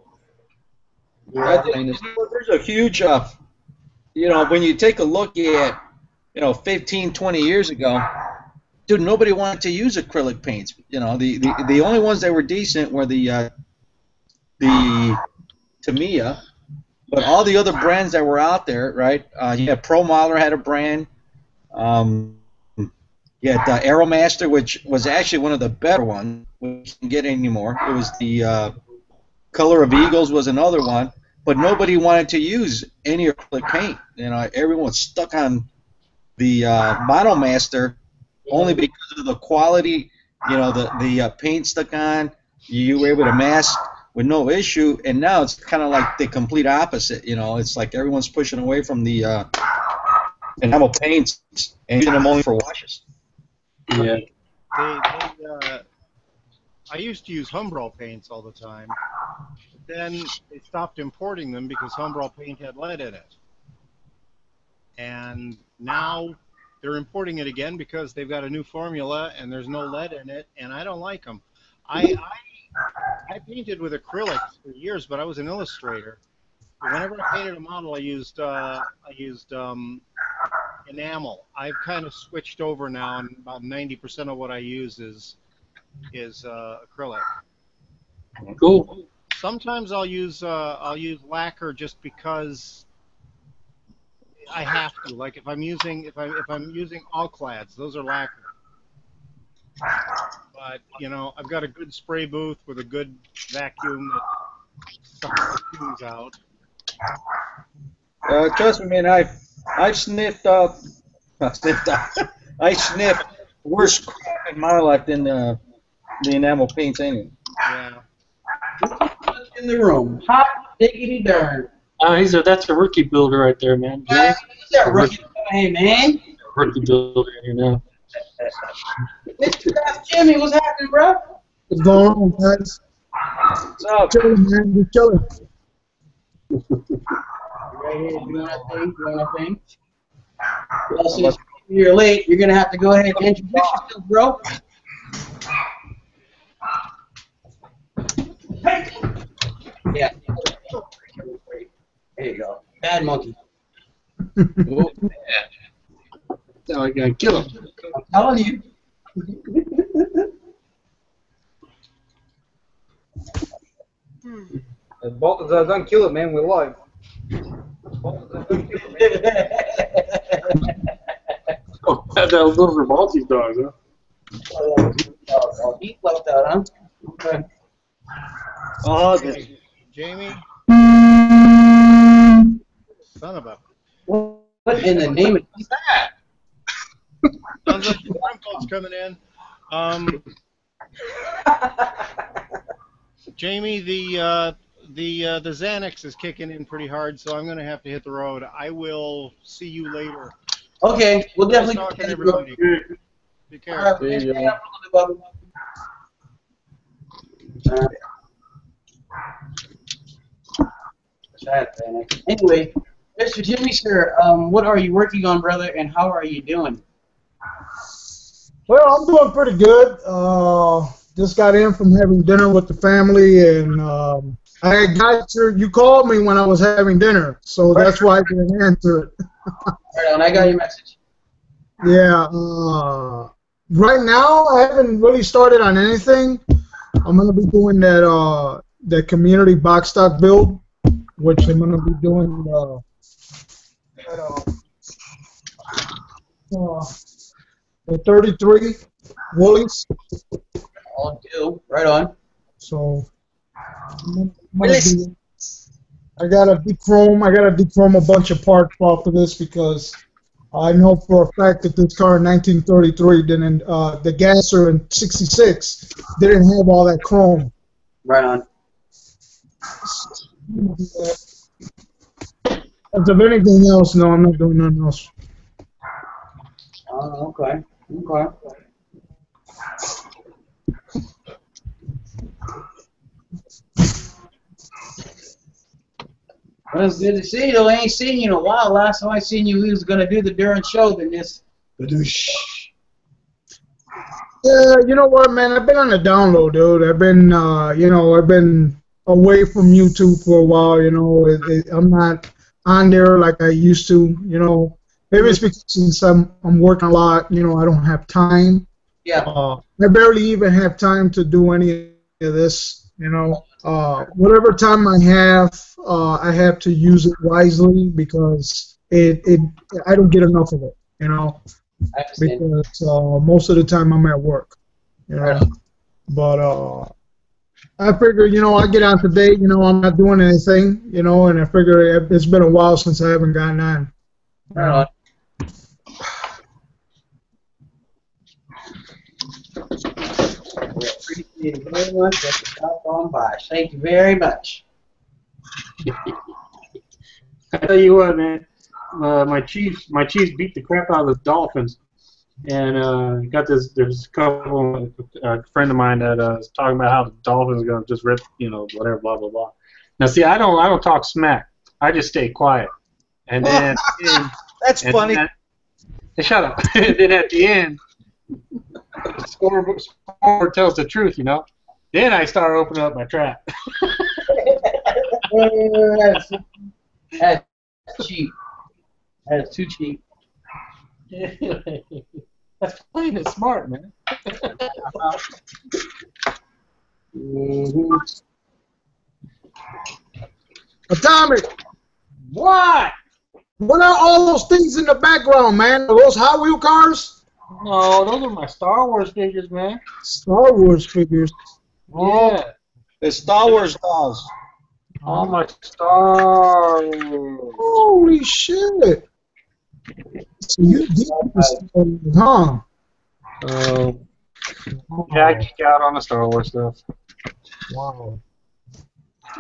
There's a huge, you know, when you take a look at, you know, 15, 20 years ago, dude, nobody wanted to use acrylic paints. You know, the only ones that were decent were the Tamiya, but all the other brands that were out there, right? You had Pro Modeler had a brand. You had Aeromaster, which was actually one of the better ones. We can't get anymore. It was the Color of Eagles was another one, but nobody wanted to use any acrylic paint. You know, everyone was stuck on the Modelmaster only because of the quality. You know, the paint stuck on. You were able to mask with no issue, and now it's kind of like the complete opposite. You know, it's like everyone's pushing away from the enamel paints and using them only for washes. Yeah. I used to use Humbrol paints all the time. Then they stopped importing them because Humbrol paint had lead in it. And now they're importing it again because they've got a new formula and there's no lead in it, and I don't like them. I painted with acrylics for years, but I was an illustrator. Whenever I painted a model, I used enamel. I've kind of switched over now, and about 90% of what I use is acrylic. Cool. Sometimes I'll use lacquer just because I have to. Like if I'm using all clads, those are lacquer. But you know, I've got a good spray booth with a good vacuum that sucks the fumes out. Trust me, man. I've sniffed out. I sniffed worse crap in my life than the enamel paints anyway. Yeah. In the room, hot diggity darn. That's a rookie builder right there, man. Who's that rookie? Hey, man. Rookie builder here now. Mr. Fast Jimmy, what's happening, bro? What's going on, guys? What's up? Chilling, man. Just chilling. Right here doing our thing. Well, since you're late, you're going to have to go ahead and introduce yourself, bro. Hey! Yeah. There you go. Bad monkey. Oh, man. Now I gotta kill him. I'm telling you. Balthazar, don't kill it, man. We're live. Oh, those are Maltese dogs, huh? Oh, he left out, huh? Okay. Oh, Hey, Jamie. Son of a. What in the name of that? Sounds like the Bronco's coming in. Jamie, the Xanax is kicking in pretty hard, so I'm going to have to hit the road. I will see you later. Okay, we'll definitely Nice talking to everybody. Be careful. Anyway, Mr. Jimmy, sir, what are you working on, brother, and how are you doing? Well, I'm doing pretty good. Just got in from having dinner with the family, and I got you called me when I was having dinner, so that's why I didn't answer it. Right on, I got your message. Yeah. Right now, I haven't really started on anything. I'm gonna be doing that community box stock build, which I'm gonna be doing. The 33 woolies. All do. Right on. So I gotta dechrome a bunch of parts off of this because I know for a fact that this car in 1933 didn't, the Gasser in '66 didn't have all that chrome. Right on. As of anything else, no, I'm not doing nothing else. Oh, okay. Okay. Well, it's good to see you. I ain't seen you in a while. Last time I seen you, we was gonna do the Duran show. Then this. Yeah, you know what, man? I've been on the download, dude. I've been, I've been away from YouTube for a while. I'm not on there like I used to. Maybe it's because since I'm working a lot. I don't have time. Yeah. I barely even have time to do any of this. Whatever time I have to use it wisely because I don't get enough of it. Because most of the time I'm at work. Right. But I figure, I get on today. I'm not doing anything. And I figure it's been a while since I haven't gotten on. Right on. We appreciate it very much. That's a stop on by. Thank you very much. I tell you what, man. My Chiefs beat the crap out of the Dolphins, and got this. There's a couple, a friend of mine that is talking about how the Dolphins are gonna just rip, whatever, blah blah blah. Now, see, I don't talk smack. I just stay quiet, and then That's funny. Shut up. And then at the end, the scoreboard tells the truth, Then I start opening up my trap. That's cheap. That's too cheap. That's playing it smart, man. Atomic, What? what are all those things in the background, man? Are those Hot Wheel cars? No, those are my Star Wars figures, man. Star Wars figures. Yeah. The Star Wars dolls. All my Star Wars. Holy shit! So you did this, huh? Yeah, I geek out on the Star Wars stuff. Wow.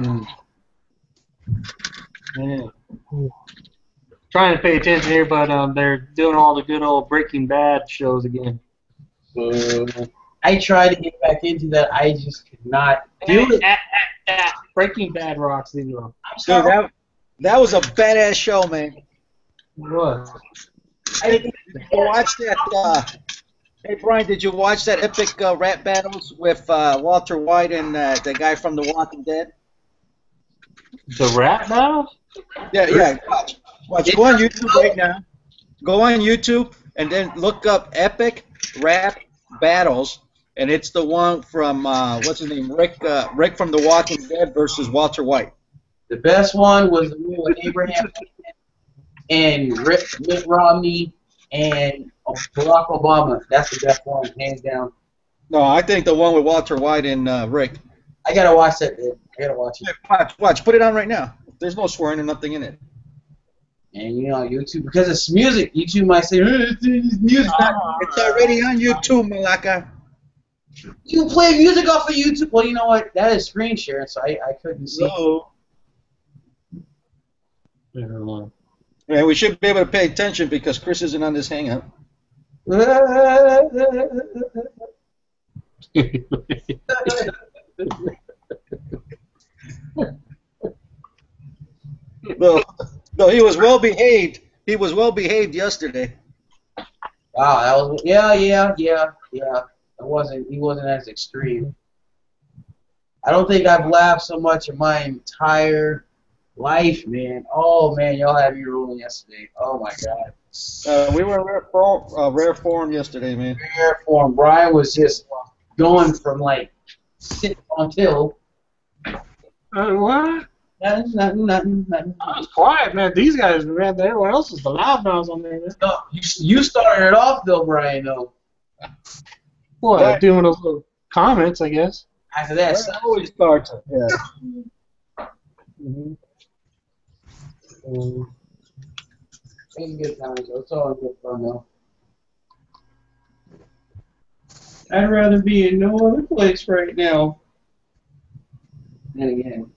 Yeah. Trying to pay attention here, but they're doing all the good old Breaking Bad shows again. I tried to get back into that. I just could not do it. Breaking Bad rocks, leave it alone. Dude, that was a badass show, man. What? Did you watch that? Hey, Brian, did you watch that epic rap battles with Walter White and the guy from The Walking Dead? The rap battle? Yeah. Watch. Go on YouTube right now. Go on YouTube and then look up epic rap battles, and it's the one from what's his name, Rick from The Walking Dead versus Walter White. The best one was the one with Abraham and Mitt Romney and Barack Obama. That's the best one, hands down. No, I think the one with Walter White and Rick. I gotta watch that, dude. I gotta watch it. Watch. Put it on right now. There's no swearing or nothing in it. And YouTube, because it's music, YouTube might say, it's music. It's already on YouTube, Malaka. You can play music off of YouTube. Well, you know what? That is screen sharing, so I couldn't see. No. Yeah, we should be able to pay attention because Chris isn't on this hangout. No, he was well behaved. He was well behaved yesterday. Wow, that was yeah. He wasn't as extreme. I don't think I've laughed so much in my entire life, man. Oh man, y'all had me rolling yesterday. Oh my god. We were in rare form yesterday, man. Rare form. Brian was just going from like sit until. What? Nothing. I was quiet, man. These guys, man, everyone else was the loud mouths on there. Man. No, you started it off though, Brian. Though. What? Yeah. Doing those little comments, I guess. After that, that always starts it. Yeah. It's good times, though. It's all good fun, though. I'd rather be in no other place right now. And again.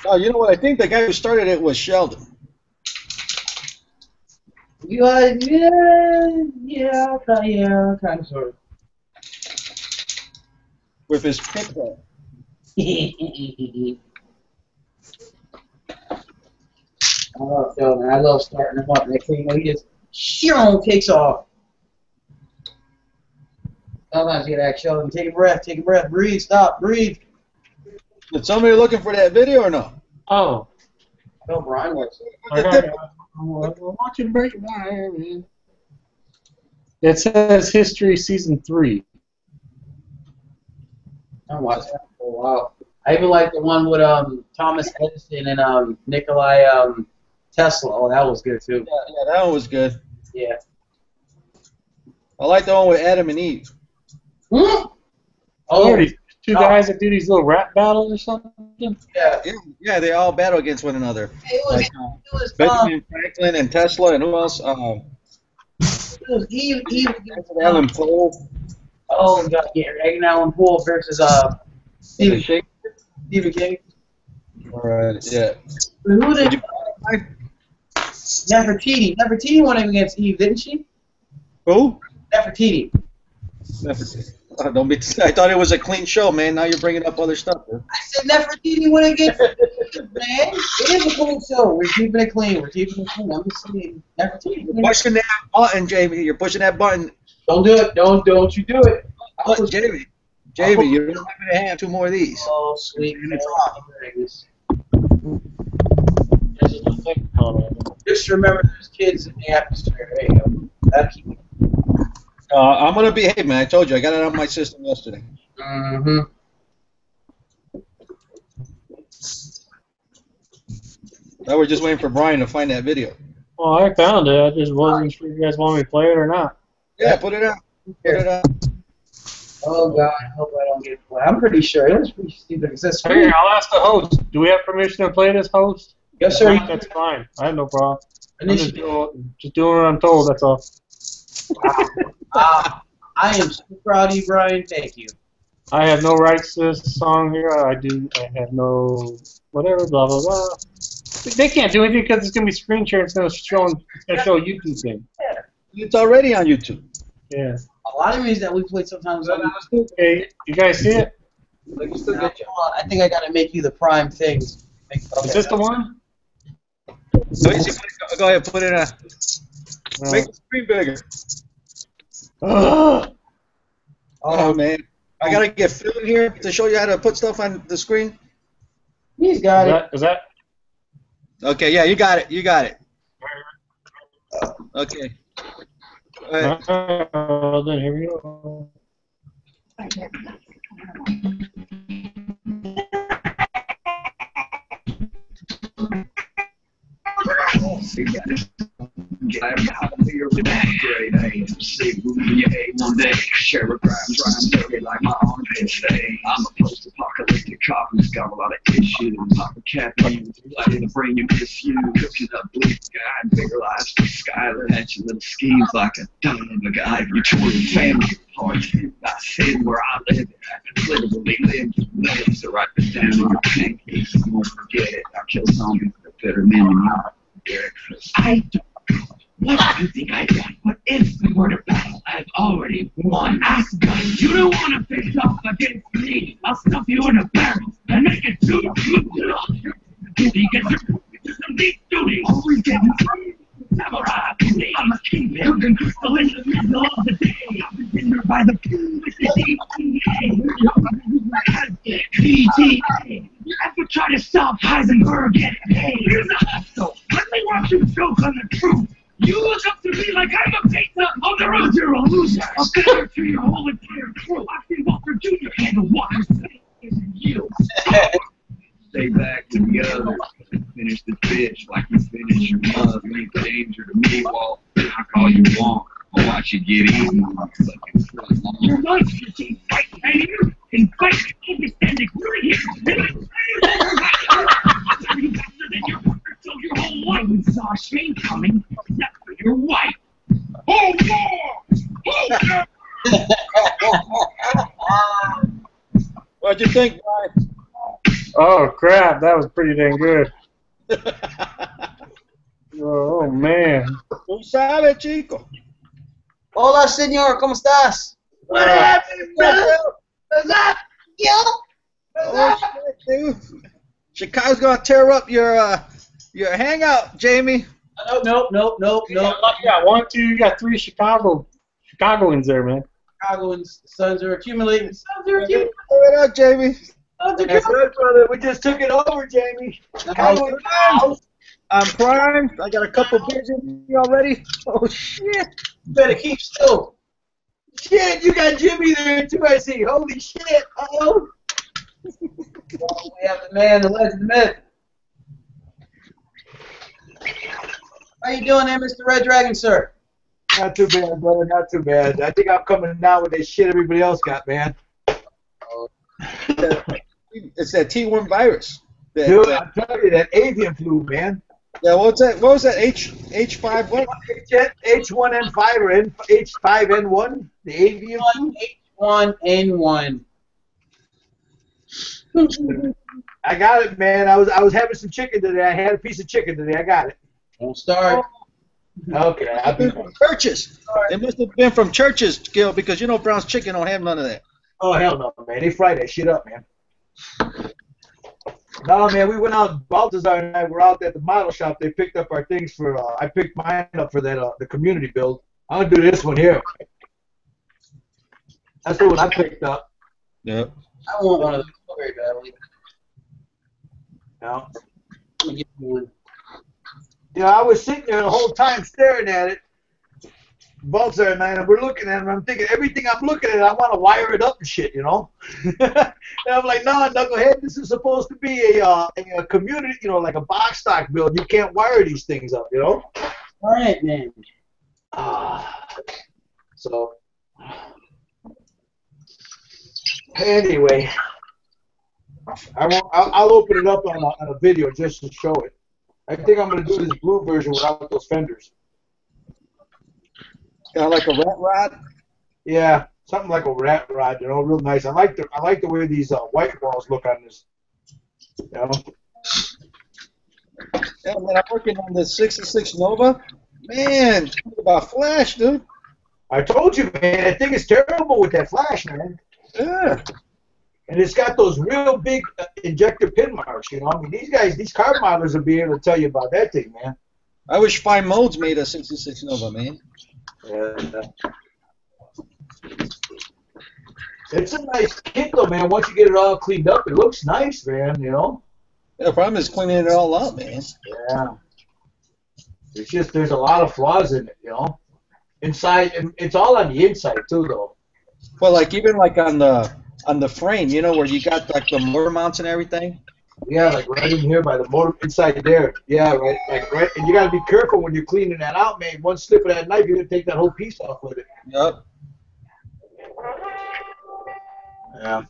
Oh, you know what? I think the guy who started it was Sheldon. Yeah, kind of, sort of. With his pickup. I love Sheldon. I love starting him up. Next thing you know, he just takes off. Sometimes you gotta ask Sheldon, take a breath, breathe, stop, breathe. Did somebody looking for that video or no? Oh. No, Brian was. I'm watching Breaking Bad. It says History Season 3. I watched that for a while. I even like the one with Thomas Edison and Nikolai Tesla. Oh, that was good too. Yeah, that one was good. Yeah. I like the one with Adam and Eve. Oh, these two guys that do these little rap battles or something? Yeah, they all battle against one another. It was Benjamin Franklin and Tesla and who else? It was Eve against Alan Poe. Oh, God, yeah, Edgar Allan Poe versus Stephen King. All right, yeah. Who did Nefertiti. Nefertiti went up against Eve, didn't she? Who? Nefertiti. Nefertiti. Oh, don't be. I thought it was a clean show, man. Now you're bringing up other stuff. Man. I said Nefertiti went against Eve, man. It is a clean show. We're keeping it clean. I'm just saying Nefertiti. You're pushing that button, Jamie. You're pushing that button. Don't do it. Don't you do it. Jamie, you're not going to have two more of these. Oh, sweet. Just remember there's kids in the atmosphere. There you go. That'll keep it. I'm going to behave, man. I told you. I got it on my system yesterday. Mm-hmm. Now we're just waiting for Brian to find that video. Well, I found it. I just wasn't sure if you guys want me to play it or not. Yeah, put it out. Put it out. Oh, God. I hope I don't get played. I'm pretty sure. It was pretty stupid. It says Here, I'll ask the host. Do we have permission to play this, host? Yes, sir. That's fine. I have no problem. I'm just doing what I'm told, that's all. I am so proud of you, Brian. Thank you. I have no rights to this song here. I have no whatever, blah, blah, blah. They can't do anything because it's going to be screen share. It's going to show a YouTube thing. Yeah. It's already on YouTube. Yeah. A lot of music that we played sometimes. Hey, you guys see it? I think I got to make you the prime things. Is this the one? Go ahead, put it on. Make the screen bigger. Oh, man. I got to get Phil in here to show you how to put stuff on the screen. He's got it. Is that? Okay, yeah, you got it. You got it. Okay. All right. Well, then here we go. Great aim, see who you hate one day. Share a crimes, rhyme dirty like my armpit stay. I'm a post-apocalyptic cop who's got a lot of issues. I'm a captain, letting the brain you misuse. Cooking up blue sky and bigger lives for Skylar. At your little schemes like a dumb of a guy. You tore your family apart. I said where I live. I literally live. Millions to write this down in your pancakes. You won't forget it. I kill zombies with a better men than not. Breakfast. I don't. What do you think I got? But if we were to battle, I've already won. Ask guys, you don't want to face off against me. I'll stuff you in a barrel and make it too duty gets some deep duty. Always getting samurai duty. I'm a king, building crystal in the middle of the day. I've been hindered by the king with the DTA. PTA. You ever try to stop Heisenberg getting paid? Here's a hustle. Let me watch you choke on the truth. You look up to me like I'm a pizza on the road. You're a loser. I'll sell to your whole entire crew. I see Walter Jr. handle Walker's face isn't you. Stay back to the others. Finish the fish like you finish your mother. Ain't danger to me, Walt. I call you Wonk. I'll watch you get eaten. Your life is a fight, man. And fight, understand it. You're here. You faster than your partner, so your whole life. saw a stream coming, except for your wife. Oh, yeah! What'd you think, Brian? Oh crap, that was pretty dang good. Oh man. Tú sabes, chico. Hola, señor, ¿cómo estás? What happened, brother? What's up, yo? Oh, shit, dude. Chicago's gonna tear up your hangout, Jamie. Nope. You got 1, 2, you got 3 Chicagoans there, man. Chicagoans, sons are accumulating. Tear it up, Jamie. That's right, brother. We just took it over, Jamie. I'm primed. I got a couple beers in me already. Oh, shit. You better keep still. Shit, you got Jimmy there, too, I see. Holy shit. Uh-oh. We have the man, the legend, the myth. How you doing there, Mr. Red Dragon, sir? Not too bad, brother. Not too bad. I think I'm coming down with that shit everybody else got, man. It's that T1 virus. Dude, I'm telling you, that avian flu, man. Yeah, what's that? What was that? H5 what? H1N5 or H5N1? The avian flu? H1N1. I got it, man. I was having some chicken today. I had a piece of chicken today. I got it. Don't start. Okay. I've been from churches. They must have been from churches, Gil, because you know Brown's Chicken don't have none of that. Oh, hell no, man. They fry that shit up, man. No, man, we went out, Baltazar and I were out at the model shop. They picked up our things for, I picked mine up for that, the community build. I'm going to do this one here. That's the one I picked up. Yep. I want one of those very badly. No. Let me get one. You know, I was sitting there the whole time staring at it. Baltazar and I, and we're looking at it, and I'm thinking, everything I'm looking at, I want to wire it up and shit, you know? And I'm like, no, Knucklehead, this is supposed to be a community, you know, like a box stock build. You can't wire these things up, you know? All right, man. So, anyway, I'll open it up on a video just to show it. I think I'm going to do this blue version without those fenders. Kind of like a rat rod? Yeah, something like a rat rod, you know, real nice. I like the way these white walls look on this. You know? Yeah, man, I'm working on the 66 Nova. Man, talk about flash, dude. I told you, man, that thing is terrible with that flash, man. Yeah. And it's got those real big injector pin marks, you know. I mean, these car modelers will be able to tell you about that thing, man. I wish Fine Modes made a 66 Nova, man. Yeah. It's a nice kit, though, man. Once you get it all cleaned up, it looks nice, man, you know. Yeah, the problem is cleaning it all up, man. Yeah. It's just there's a lot of flaws in it, you know. Inside, it's all on the inside, too, though. Well, like, even like on the frame, you know, where you got like the motor mounts and everything. Yeah, like right in here by the motor, inside there. Yeah, right, like right. And you got to be careful when you're cleaning that out, man. One slip of that knife, you're gonna take that whole piece off with it. Yep. Yeah.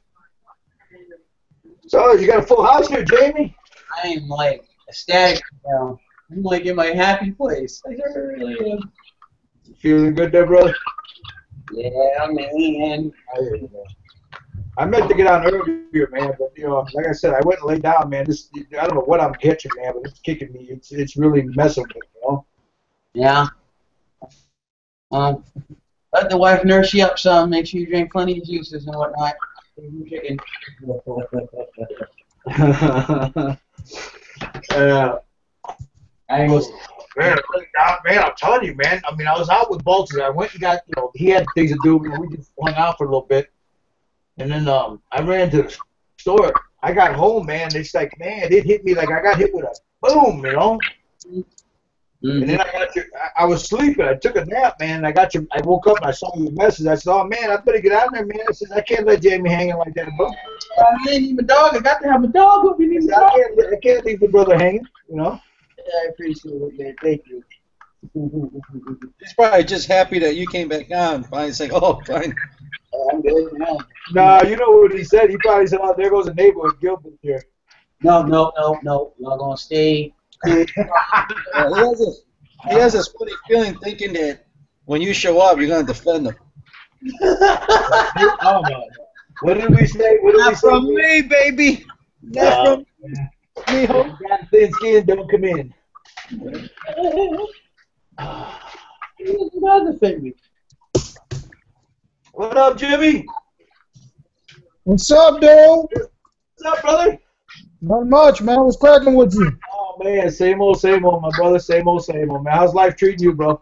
So you got a full house here, Jamie? I am like ecstatic now. I'm like in my happy place. I really am. Feeling good there, brother? Yeah, man. I meant to get on earlier, man, but you know, like I said, I went and laid down, man. I don't know what I'm catching, man, but it's kicking me. It's really messing with me, you know. Yeah. Let the wife nurse you up some. Make sure you drink plenty of juices and whatnot. Chicken. Man, I'm telling you, man. I mean, I was out with Baltazar. I went and got, you know, he had things to do. We just hung out for a little bit. And then I ran to the store. I got home, man. It's like, man, it hit me like I got hit with a boom, you know. Mm-hmm. And then I was sleeping. I took a nap, man. I woke up and I saw your message. I said, oh, man, I better get out there, man. I said, I can't let Jamie hanging like that, bro. I ain't even a dog. I got to have a dog with me. I can't leave the brother hanging, you know. Yeah, I appreciate it, man. Thank you. He's probably just happy that you came back on. Finally saying, oh, fine. I'm good now. Nah, you know what he said? He probably said, oh, there goes a neighbor with Gilbert here. No. I'm going to stay He has this funny feeling thinking that when you show up, you're going to defend him. Oh, no. What did we say? What did Not we say? from me, baby. Not from me. Got thin skin, don't come in. What up, Jimmy? What's up, dude? What's up, brother? Not much, man. What's cracking with you? Oh, man, same old, my brother. Same old, man. How's life treating you, bro?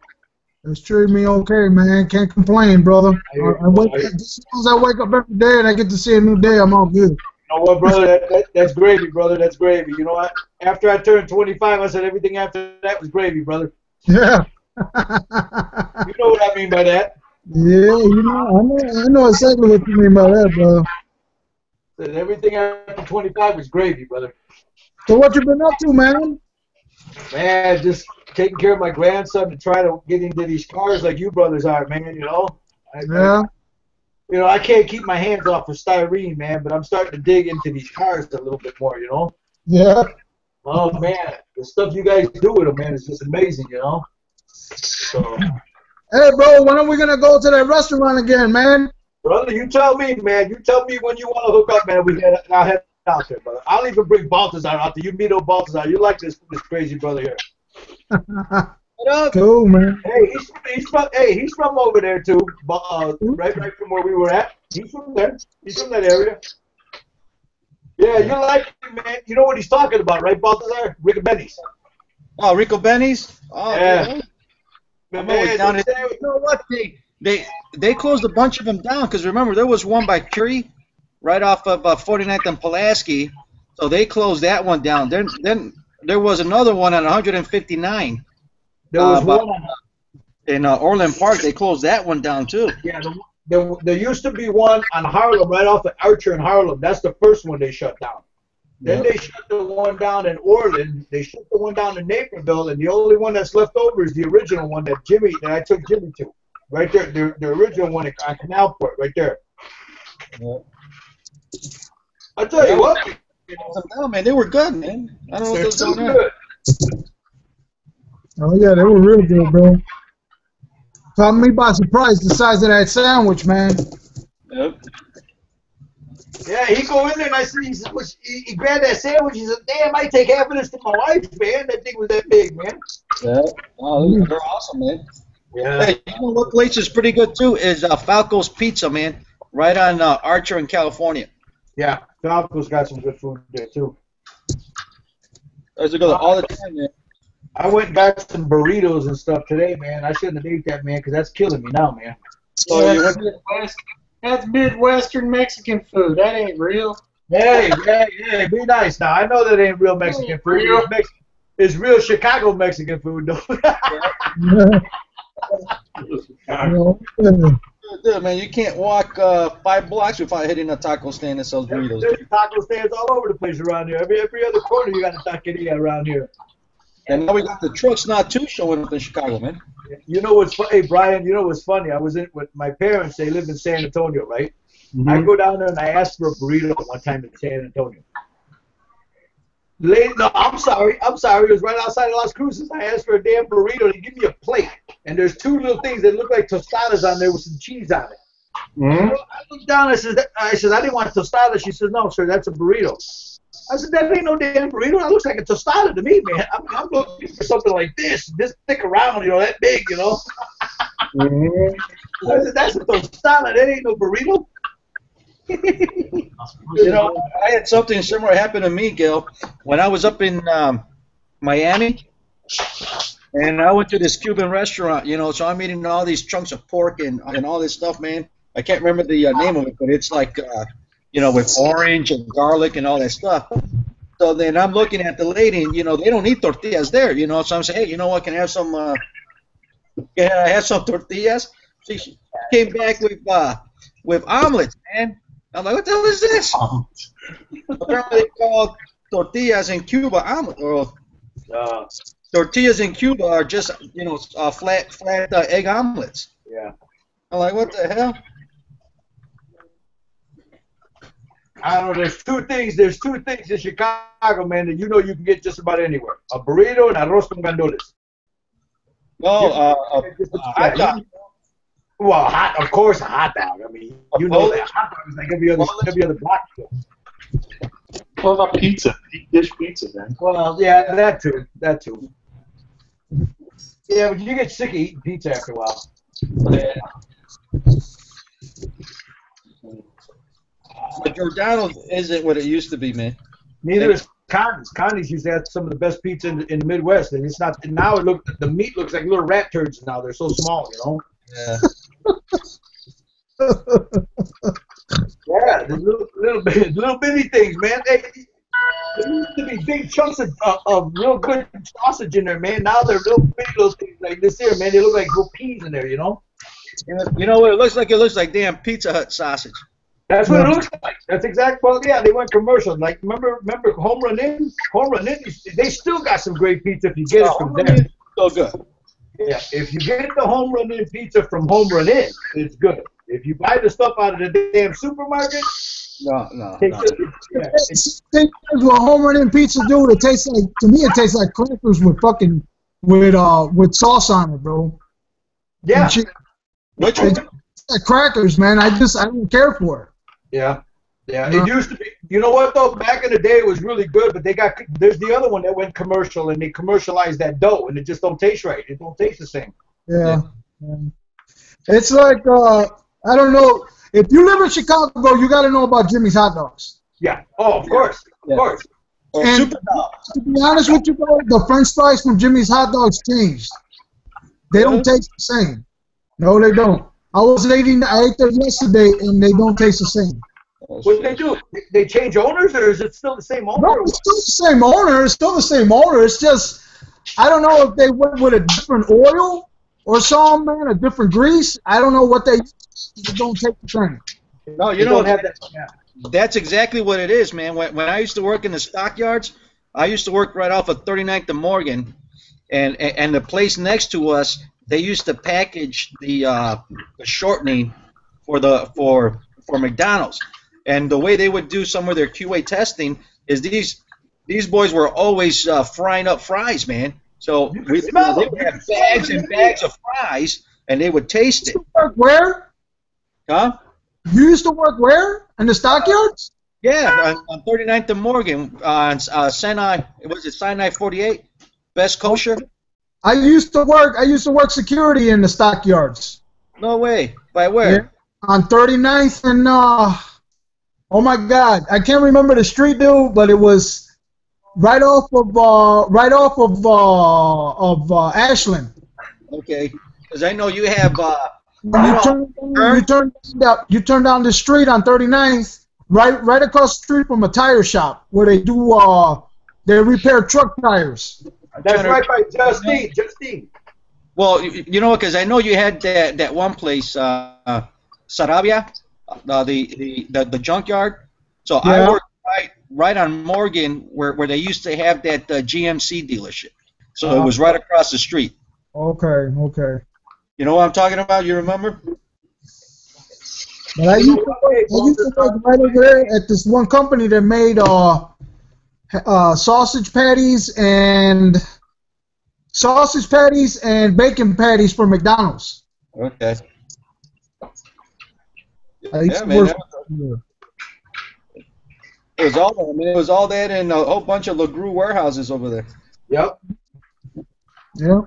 It's treating me okay, man. Can't complain, brother. I wake up, as soon as I wake up every day and I get to see a new day, I'm all good. You know what, brother? That's gravy, brother. That's gravy. You know what? After I turned 25, I said everything after that was gravy, brother. Yeah. You know what I mean by that. Yeah, I know exactly what you mean by that, brother. Said everything after 25 was gravy, brother. So what you been up to, man? Man, just taking care of my grandson to try to get into these cars like you brothers are, man, you know? I can't keep my hands off of styrene, man, but I'm starting to dig into these cars a little bit more, you know? Yeah. Oh, man, the stuff you guys do with them, man, is just amazing, you know? So, hey, bro, when are we going to go to that restaurant again, man? Brother, you tell me, man. You tell me when you want to hook up, man. I'll head out there, brother. I'll even bring Baltazar out there. You meet old Baltazar. You like this crazy brother here. What up? Cool, man. Hey, he's from over there too. Right from where we were at. He's from there. He's from that area. Yeah, you like him, man. You know what he's talking about, right, Baltazar? Rico Benny's. Oh, Rico Benny's? Oh, yeah. I'm always down there. You know what? They closed a bunch of them down because remember there was one by Curie, right off of 49th and Pulaski, so they closed that one down. Then there was another one at 159. There was one in Orland Park. They closed that one down too. Yeah, there used to be one on Harlem, right off of Archer in Harlem. That's the first one they shut down. Then they shut the one down in Orland. They shut the one down in Naperville, and the only one that's left over is the original one that I took Jimmy to. Right there, the original one on Canalport, right there. Yeah. I tell you what, no, man, they were good, man. I don't know what's going on. Oh yeah, they were real good, bro. Caught me by surprise, the size of that sandwich, man. Yep. Yeah, he go in there and I see he grabbed that sandwich. He said, "Damn, I take half of this to my wife, man. That thing was that big, man." Yeah. Oh, they're awesome, man. Yeah. Hey, you know what place is pretty good too is Falco's Pizza, man. Right on Archer in California. Yeah, Falco's got some good food there too. There's a good all the time, man. I went and got some burritos and stuff today, man. I shouldn't have ate that, man, because that's killing me now, man. That's Midwestern Mexican food. That ain't real. Hey, be nice now. I know that ain't real Mexican food. It's real Chicago Mexican food, though. Dude, man, you can't walk 5 blocks without hitting a taco stand that sells burritos. There's taco stands all over the place around here. Every other corner you got a taqueria around here. And now we got the trucks not too showing up in Chicago, man. You know what's funny, hey, Brian? You know what's funny? I was in with my parents. They live in San Antonio, right? Mm-hmm. I go down there and I asked for a burrito one time in San Antonio. No, I'm sorry. It was right outside of Las Cruces. I asked for a damn burrito. They give me a plate, and there's 2 little things that look like tostadas on there with some cheese on it. Mm-hmm. I looked down. I said, I didn't want tostada. She said, no, sir, that's a burrito. I said, that ain't no damn burrito. That looks like a tostada to me, man. I'm looking for something like this thick around, that big, Mm-hmm. I said, that's a tostada. That ain't no burrito. I had something similar happen to me, Gil, when I was up in Miami, and I went to this Cuban restaurant, so I'm eating all these chunks of pork and all this stuff, man. I can't remember the name of it, but it's like, with orange and garlic and all that stuff. So then I'm looking at the lady, and, they don't eat tortillas there, so I'm saying, hey, you know what, can I have some, tortillas? She came back with omelets, man. I'm like, what the hell is this? Apparently they call tortillas in Cuba omelet. Tortillas in Cuba are just, flat egg omelets. Yeah. I'm like, what the hell? I don't know. There's two things. There's two things in Chicago, man, that you know you can get just about anywhere: a burrito and arroz con gandules. Well, hot dog. Well, of course, a hot dog. I mean, you know that hot dog is like every other block. What about pizza? Deep dish pizza, man. Well, yeah, that too. That too. Yeah, but you get sick of eating pizza after a while. Yeah. But Giordano's isn't what it used to be, man. Neither is Connie's. Connie's used to have some of the best pizza in the Midwest, and it's not. Now the meat looks like little rat turds now. They're so small, you know. Yeah. Yeah, the little bitty things, man. There used to be big chunks of real good sausage in there, man. Now they're little bitty little things like this here, man. They look like little peas in there, you know. You know what it looks like? It looks like damn Pizza Hut sausage. That's what it looks like. That's exactly. Well, yeah, they went commercial. Like remember Home Run Inn? Home Run Inn. They still got some great pizza if you get it from them. So good. Yeah, if you get the Home Run Inn pizza from Home Run Inn, it's good. If you buy the stuff out of the damn supermarket, no. Yeah, what Home Run Inn pizza do? It tastes like, to me, it tastes like crackers with sauce on it, bro. Yeah. Which one? Like crackers, man. I don't care for it. Yeah. Yeah, it used to be. You know what though? Back in the day, it was really good. But there's the other one that went commercial, and they commercialized that dough, and it just don't taste right. It don't taste the same. Yeah. It's like I don't know. If you live in Chicago, you got to know about Jimmy's hot dogs. Yeah. Oh, of course, of course. And to be honest with you, bro, the French fries from Jimmy's hot dogs changed. They don't taste the same. No, they don't. I ate there yesterday, and they don't taste the same. What they do? They change owners, or is it still the same owner? No, it's still the same owner. It's still the same owner. It's just, I don't know if they went with a different oil or something, man, a different grease. I don't know what they don't take the same. No, you know, that's exactly what it is, man. When I used to work in the stockyards, I used to work right off of 39th and Morgan, and the place next to us, they used to package the shortening for McDonald's. And the way they would do some of their QA testing is these boys were always frying up fries, man. So they would have bags and bags of fries, and they would taste it. Where? Huh? You used to work where? In the stockyards? Yeah, on 39th and Morgan, on Sinai. Was it Sinai 48? Best Kosher. I used to work security in the stockyards. No way. By where? Yeah. On 39th and oh my God, I can't remember the street, dude, but it was right off of Ashland. Okay, because I know you have. You turn down the street on 39th, right across the street from a tire shop where they do they repair truck tires. That's right by Justine. Well, you know, because I know you had that one place, Sarabia, the junkyard. So yeah. I worked right on Morgan where they used to have that GMC dealership. So it was right across the street. Okay. You know what I'm talking about? You remember? But I used to work right over there at this one company that made sausage patties and bacon patties for McDonald's. Okay. It was all that. I mean, it was all that and a whole bunch of LaGrue warehouses over there. Yep. Yeah.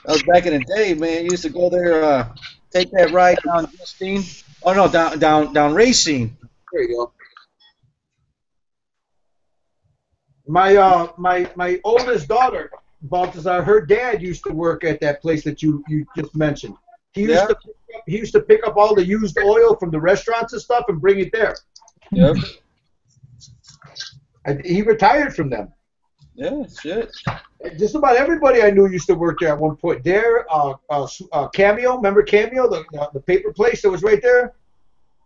That was back in the day, man. You used to go there, take that ride down Justine. Oh no, down Racine. There you go. My oldest daughter, Baltazar, her dad used to work at that place that you just mentioned. He used to pick up all the used oil from the restaurants and stuff and bring it there. Yep. He retired from them. Yeah, shit. Just about everybody I knew used to work there at one point. There, Cameo, remember Cameo, the paper place that was right there?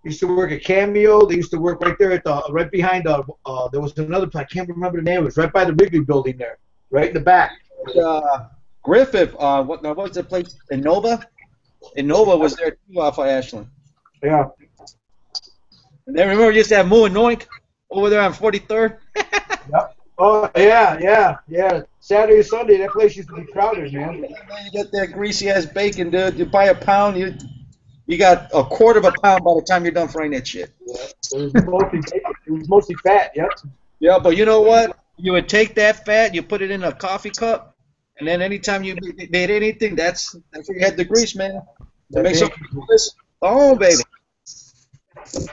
Used to work at Cameo. They used to work right there at right behind there was another place. I can't remember the name. It was right by the Wrigley building there, right in the back. Griffith. What was the place? Innova. Innova was there too off of Ashland. Yeah. And then remember, you used to have Moo and Noink over there on 43rd. Yep. Oh yeah. Saturday, Sunday, that place used to be crowded, man. You get that greasy ass bacon, dude. You buy a pound, you got a quarter of a pound by the time you're done frying that shit. Yeah. It was mostly fat. Yep. Yeah, but you know what? You would take that fat, you put it in a coffee cup, and then anytime you made anything, that's where you had the grease, man. To make something delicious. Oh, baby.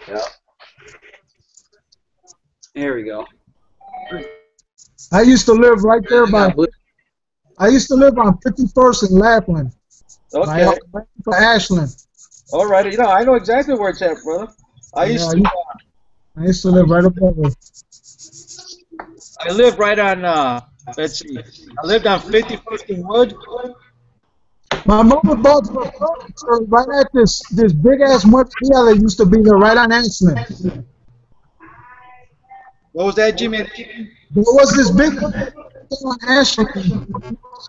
Yeah. There we go. I used to live right there by. I used to live on 51st in Lapland. Okay. By Ashland. All right. You know, I know exactly where it's at, brother. I used to live right up there. I lived right on. Let's see. I lived on 51st and Wood. My mother bought right at this big ass motel that used to be there right on Ashland. What was that, Jimmy? There was this big on Ashland.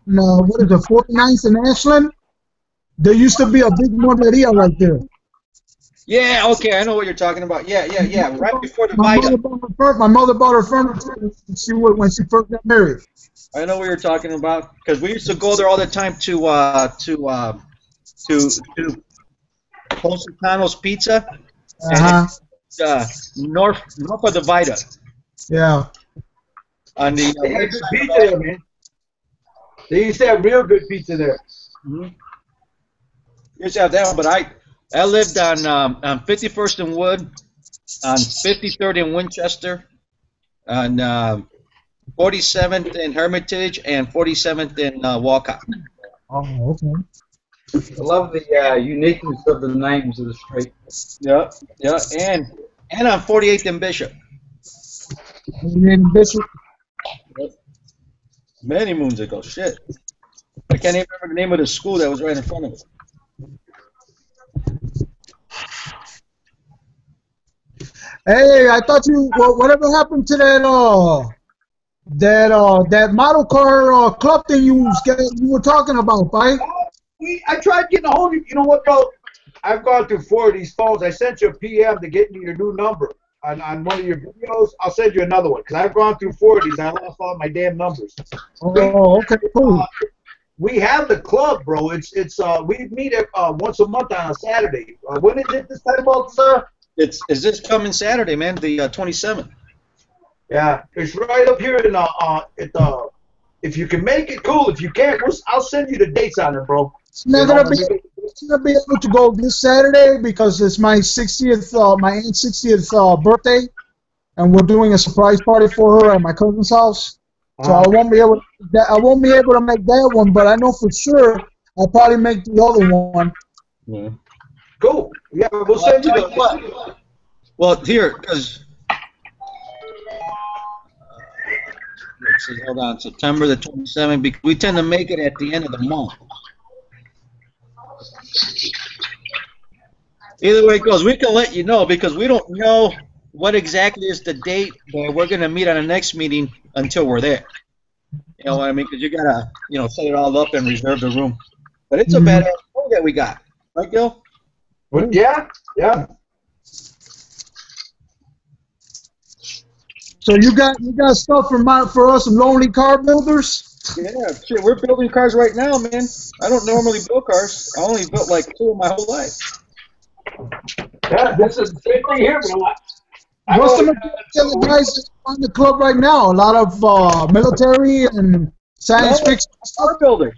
No, what is it, 49th and Ashland? There used to be a big motel right there. Yeah, okay, I know what you're talking about. Yeah. Right before the Vita. My mother bought her furniture when she first got married. I know what you're talking about because we used to go there all the time to Positano's Pizza. North of the Vita. Yeah. On the they had good pizza there, man. They used to have real good pizza there. Mm-hmm. Used to have that one, but I lived on 51st and Wood, on 53rd and Winchester, on 47th and Hermitage, and 47th and Walcott. Oh, okay. I love the uniqueness of the names of the street. Yeah, and on 48th and Bishop. 48th and Bishop. Many moons ago, shit. I can't even remember the name of the school that was right in front of it. Hey, I thought whatever happened to that model car club thing you were talking about, right? I tried getting a hold of you. You know what, bro? I've gone through 4 of these phones. I sent you a PM to get me your new number on one of your videos. I'll send you another one because I've gone through 4 of these. I lost all my damn numbers. Oh, okay, cool. We have the club, bro. It's we meet once a month on a Saturday. When is it this time, Balthazar? Is this coming Saturday, man? The 27th. Yeah, it's right up here in if you can make it, cool. If you can't, I'll send you the dates on it, bro. I'm not gonna be able to go this Saturday because it's my 60th, my aunt's 60th birthday, and we're doing a surprise party for her at my cousin's house. So I won't be able to make that one, but I know for sure I'll probably make the other one. Yeah. Cool. Yeah, we'll send you the. Well, here, because let's see, hold on, September the 27th. Because we tend to make it at the end of the month. Either way it goes, we can let you know because we don't know what exactly is the date that we're going to meet on the next meeting until we're there. You know what I mean? Because you got to, set it all up and reserve the room. But it's a badass room that we got. Right, Gil? Yeah. So you got stuff for us lonely car builders? Yeah, shit, we're building cars right now, man. I don't normally build cars. I only built like 2 my whole life. Yeah, this is the same thing here, bro. What's the guys on the club right now? A lot of military and science fiction car builders.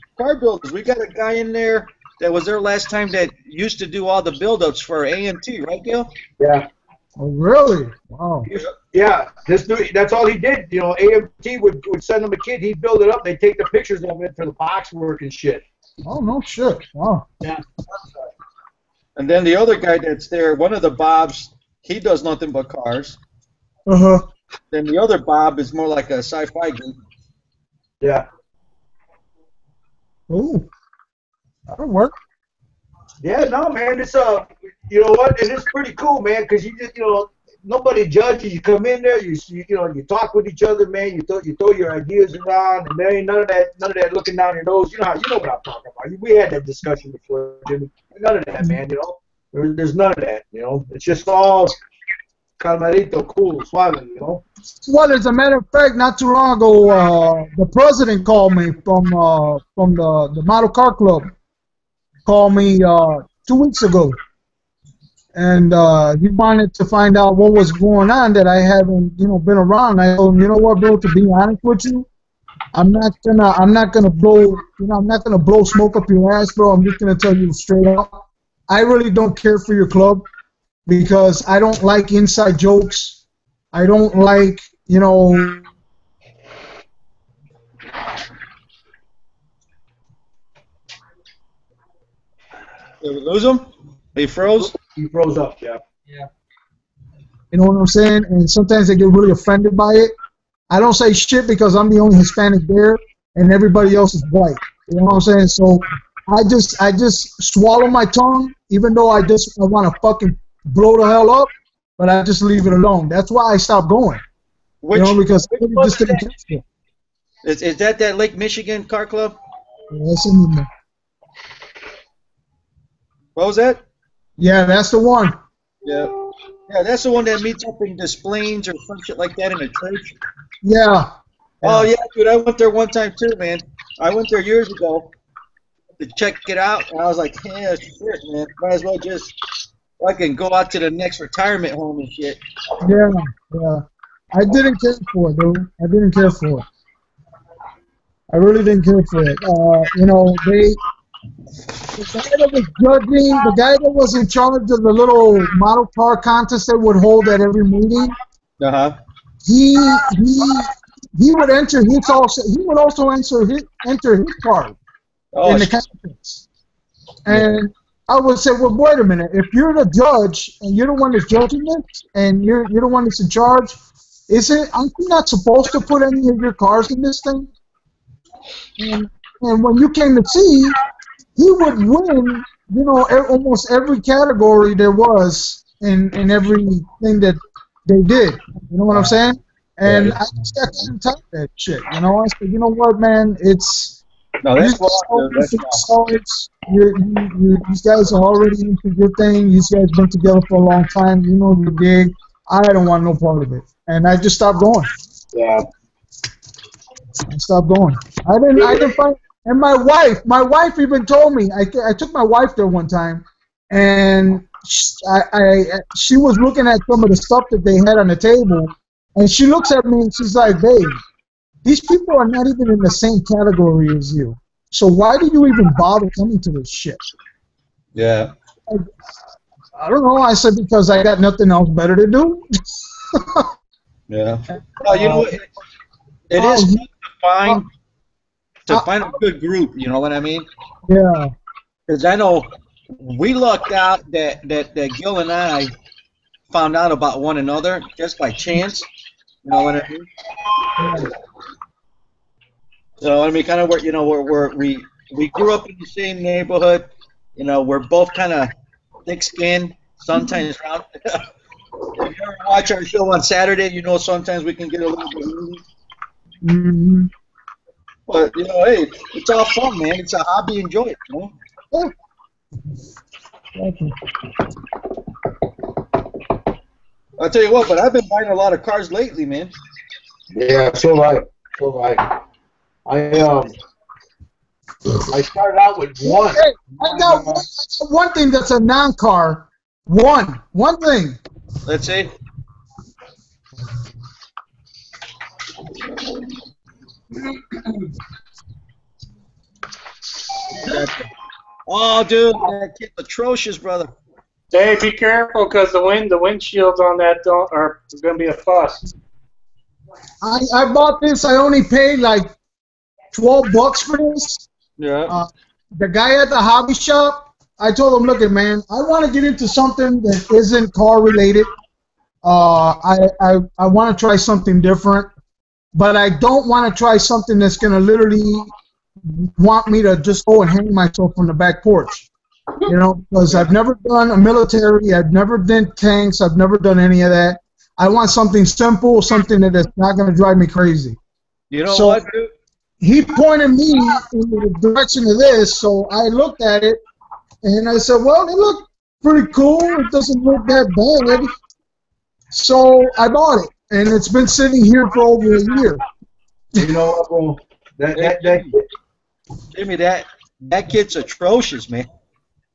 We got a guy in there that was there last time that used to do all the build-ups for AMT, right, Gil? Yeah. Oh, really? Wow. Yeah, this dude, that's all he did. AMT would send him a kid, he'd build it up, they'd take the pictures of it for the box work and shit. Oh, no shit. Wow. Yeah. And then the other guy that's there, one of the Bobs, he does nothing but cars. Uh-huh. Then the other Bob is more like a sci-fi guy. Yeah. Ooh. That'll work. Yeah, no, man, it's you know what? It is pretty cool, man, because you just, nobody judges. You come in there, you talk with each other, man. You throw your ideas around, and there ain't none of that looking down your nose. You know what I'm talking about. We had that discussion before, Jimmy. None of that, man. There's none of that. It's just all calmadito, cool, suave, you know. Well, as a matter of fact, not too long ago, the president called me from the Model Car Club. Called me 2 weeks ago, and he wanted to find out what was going on that I haven't, been around. I told him, you know what, bro? To be honest with you, I'm not gonna blow, I'm not gonna blow smoke up your ass, bro. I'm just gonna tell you straight up. I really don't care for your club because I don't like inside jokes. I don't like, Did we lose him? He froze? He froze up, yeah. Yeah. You know what I'm saying? And sometimes they get really offended by it. I don't say shit because I'm the only Hispanic there, and everybody else is white. You know what I'm saying? So I just swallow my tongue, even though I want to fucking blow the hell up, but I just leave it alone. That's why I stopped going. Because which just didn't catch it. Is that Lake Michigan car club? Yeah, that's in there. What was that? Yeah, that's the one. Yeah. Yeah, that's the one that meets up in Des Plaines or some shit like that in a church. Yeah. Oh, yeah, dude, I went there one time too, man. I went there years ago to check it out, and I was like, yeah, shit, man. Might as well just fucking go out to the next retirement home and shit. Yeah, yeah. I didn't care for it, dude. I didn't care for it. I really didn't care for it. The guy that was judging, the guy that was in charge of the little model car contest they would hold at every meeting, he would enter his also. He would also enter his card in the contest. And I would say, well, wait a minute. If you're the judge and you're the one that's judging this, and you're the one that's in charge, aren't you not supposed to put any of your cars in this thing? And when you came to see, he would win, almost every category there was in everything that they did. You know what I'm saying? And I just got tired of that shit. I said, you know what, man? These guys are already into your thing. These guys been together for a long time. You know your gig. I don't want no part of it. And I just stopped going. Yeah. I stopped going. I didn't find. And my wife even told me. I took my wife there one time, and she was looking at some of the stuff that they had on the table, and she looks at me and she's like, "Babe, these people are not even in the same category as you. So why do you even bother coming to this shit?" Yeah. I don't know. I said because I got nothing else better to do. Yeah. You know, it is good to find a good group. You know what I mean? Yeah. Because I know we lucked out that Gil and I found out about one another just by chance. You know what I mean? Yeah. So I mean, kind of we grew up in the same neighborhood. You know, we're both kind of thick-skinned. Sometimes round. If you ever watch our show on Saturday, you know sometimes we can get a little bit loony. Mm-hmm. But hey, it's all fun, man. It's a hobby. Enjoy it, you know? I'll tell you what, but I've been buying a lot of cars lately, man. Yeah, so I started out with one. Hey, I got one thing that's a non-car. One thing. Let's see. Oh, dude, that kid's atrocious, brother. Hey, be careful, because the windshields on that are going to be a fuss. I bought this. I only paid like $12 for this. Yeah. The guy at the hobby shop, I told him, look, man, I want to get into something that isn't car related. I want to try something different, but I don't want to try something that's going to literally want me to just go and hang myself on the back porch. You know, because I've never done a military, I've never done tanks, I've never done any of that. I want something simple, something that is not going to drive me crazy. You know what, dude? He pointed me in the direction of this, so I looked at it, and I said, well, it looked pretty cool. It doesn't look that bad. So I bought it, and it's been sitting here for over a year. You know what, bro? Jimmy, that kit's atrocious, man.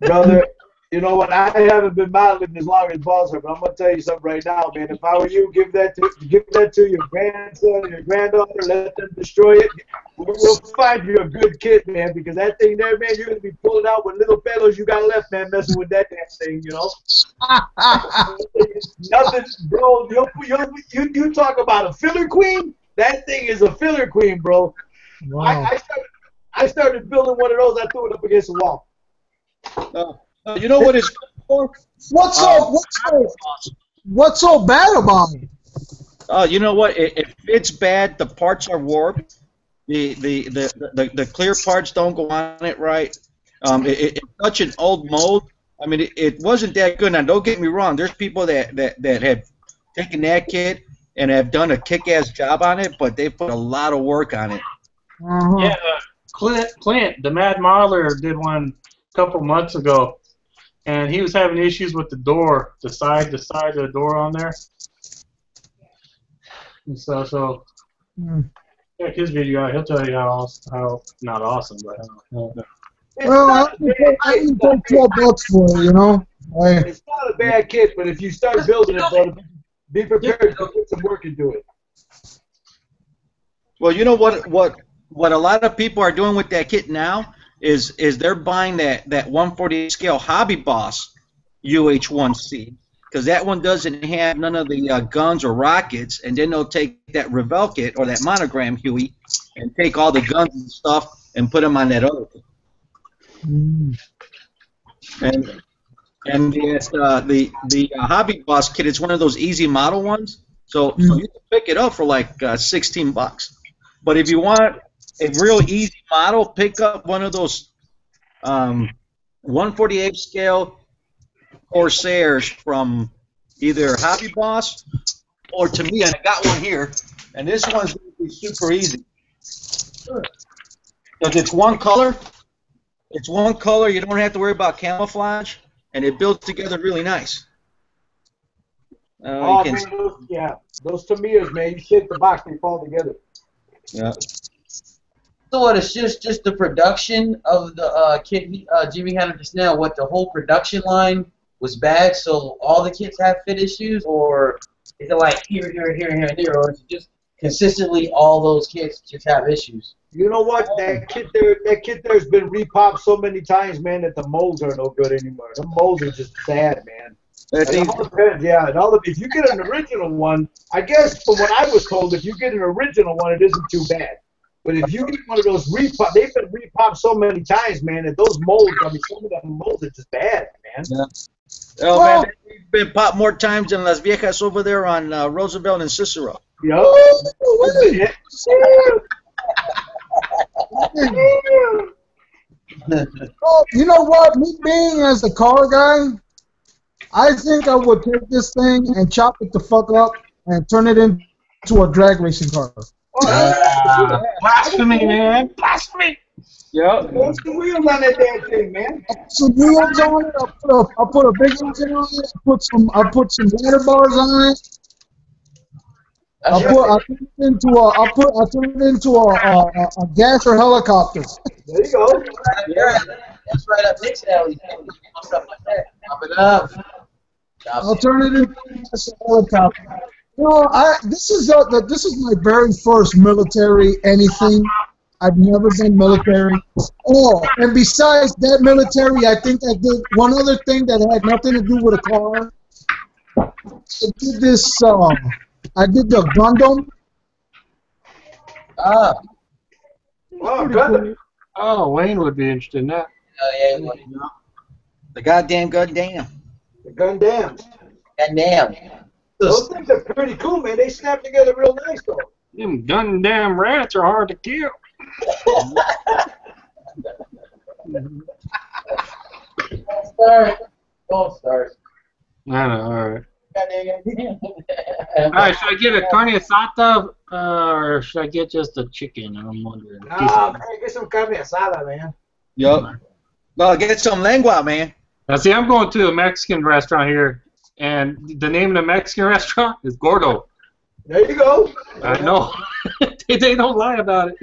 Brother, you know what? I haven't been modeling as long as Balzer, but I'm gonna tell you something right now, man. If I were you, give that to your grandson, your granddaughter, let them destroy it. We'll find you a good kid, man, because that thing there, man, you're gonna be pulling out with little fellows you got left, man, messing with that damn thing, you know. Nothing, bro. You talk about a filler queen. That thing is a filler queen, bro. Wow. I started building one of those. I threw it up against the wall. You know what it's good for? What's so bad about it? You know what? If it's bad, the parts are warped. The clear parts don't go on it right. It's such an old mold. I mean, it wasn't that good. Now, don't get me wrong. There's people that have taken that kit and have done a kick-ass job on it, but they put a lot of work on it. Yeah, Clint, the Mad Modeler, did one a couple months ago, and he was having issues with the door, the side of the door on there. And so check his video out. He'll tell you how not awesome, but Well, I can pay $12 for it, you know. It's not a bad kit, but if you start building it, brother, be prepared to put some work into it. Well, you know what a lot of people are doing with that kit now is they're buying that 148 scale Hobby Boss UH-1C, because that one doesn't have none of the guns or rockets, and then they'll take that Revell kit or that Monogram Huey and take all the guns and stuff and put them on that other kit. And the Hobby Boss kit is one of those easy model ones, so you can pick it up for like $16. But if you want a real easy model, pick up one of those 148 scale Corsairs from either Hobby Boss or Tamiya. And I got one here, and this one's going to be super easy. Because it's one color. It's one color. You don't have to worry about camouflage, and it builds together really nice. Man, those Tamiyas, man, you shake the box, they fall together. Yeah. So what? It's just the production of the kit Jimmy had just now. What, the whole production line was bad, so all the kits have fit issues, or is it like here, and here, or is it just consistently all those kits just have issues? You know what? That kit there's been repopped so many times, man, that the molds are no good anymore. The molds are just bad, man. It all depends, yeah. If you get an original one, I guess from what I was told, if you get an original one, it isn't too bad. But if you get one of those repop, they've been repopped so many times, man, that those molds, I mean, some of them molds are just bad, man. Yeah. Oh, well, man, they've been popped more times than Las Viejas over there on Roosevelt and Cicero. Yep. Oh, you know what? Me being as a car guy, I think I would take this thing and chop it the fuck up and turn it into a drag racing car. Blasphemy, man! Blasphemy! Yep. What's the wheels on that damn thing, man? Some wheels on it. I'll put a big engine on it. I'll put some ladder bars on it. I'll turn it into a gas or helicopter. There you go. That's right up next alley. Stuff like that. Pop it up. I'll turn it into a gas or helicopter. You know, this is my very first military anything. I've never been military. Oh, and besides that military, I think I did one other thing that had nothing to do with a car. I did this. I did the Gundam. Gundam. Oh, Wayne would be interested in that. Oh, yeah, the goddamn Gundam. The Gundam. Gundam. Those things are pretty cool, man. They snap together real nice, though. Them Gundam rats are hard to kill. Don't start. I know, alright. Alright, should I get a carne asada or should I get just a chicken? I'm wondering. Man, get some carne asada, man. Yup. No, get some lengua, man. Now, see, I'm going to a Mexican restaurant here And the name of the Mexican restaurant is Gordo. There you go. I know. they don't lie about it.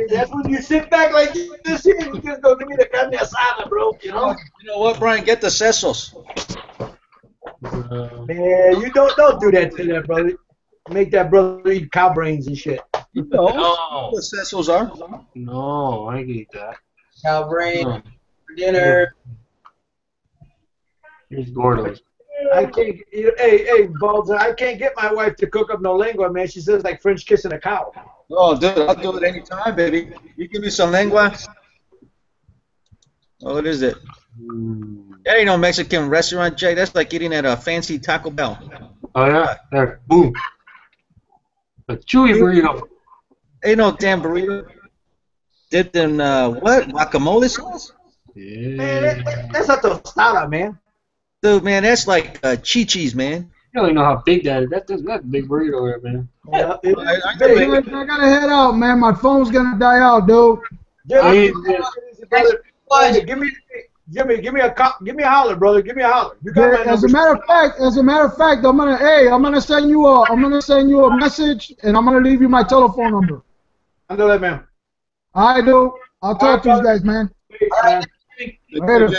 That's when you sit back like this here and you just go give me the carne asada, bro. You know? You know what, Brian? Get the sesos. Man, you don't do that to that brother. Make that brother eat cow brains and shit. You know No. what sesos are. No, I eat that. Cow brain No. for dinner. Here's Gordo's. I can't. Hey, Balzer, I can't get my wife to cook up no lengua, man. She says like French kissing a cow. Oh, dude, I'll do it anytime, baby. You give me some lengua. Oh, what is it? That ain't no Mexican restaurant, Jay. That's like eating at a fancy Taco Bell. Oh, yeah. There. Boom. A chewy burrito. Ain't no damn burrito. Dipped in, what? Guacamole sauce? Yeah. Man, that's a tostada, man. Dude, man, that's like Chi-Chi's, man. You don't even know how big that is. That's a big burrito there, man. Yeah, Hey, I gotta head out, man. My phone's gonna die out, dude. Give me a holler, brother. Give me a holler. You got my As number. a matter of fact, I'm gonna send you a message, and I'm gonna leave you my telephone number. I know that, man. All right, dude. I'll talk to you guys, man. Later.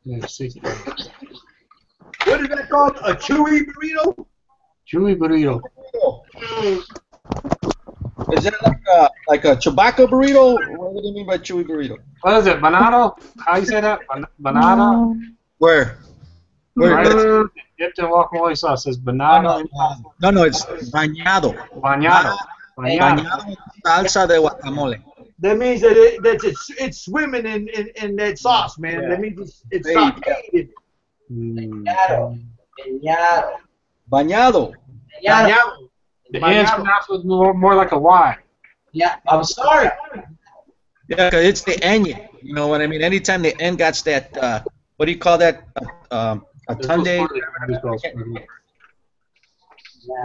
Yeah, 60. What is that called? A chewy burrito? Chewy burrito. Is that like a Chewbacca burrito? What do you mean by chewy burrito? What is it? Banano? How you say that? Banana? Where? Right. Dipped in guacamole sauce. Says banana. No, it's bañado. Bañado. Bañado en salsa de guacamole. That means that it's swimming in that sauce, man. Yeah. That means it's sauteed. Bañado. The end's pronounced with more like a Y. Yeah, I'm sorry. Yeah, because it's the ñ. You know what I mean? Anytime the N got that, what do you call that? A tunde? You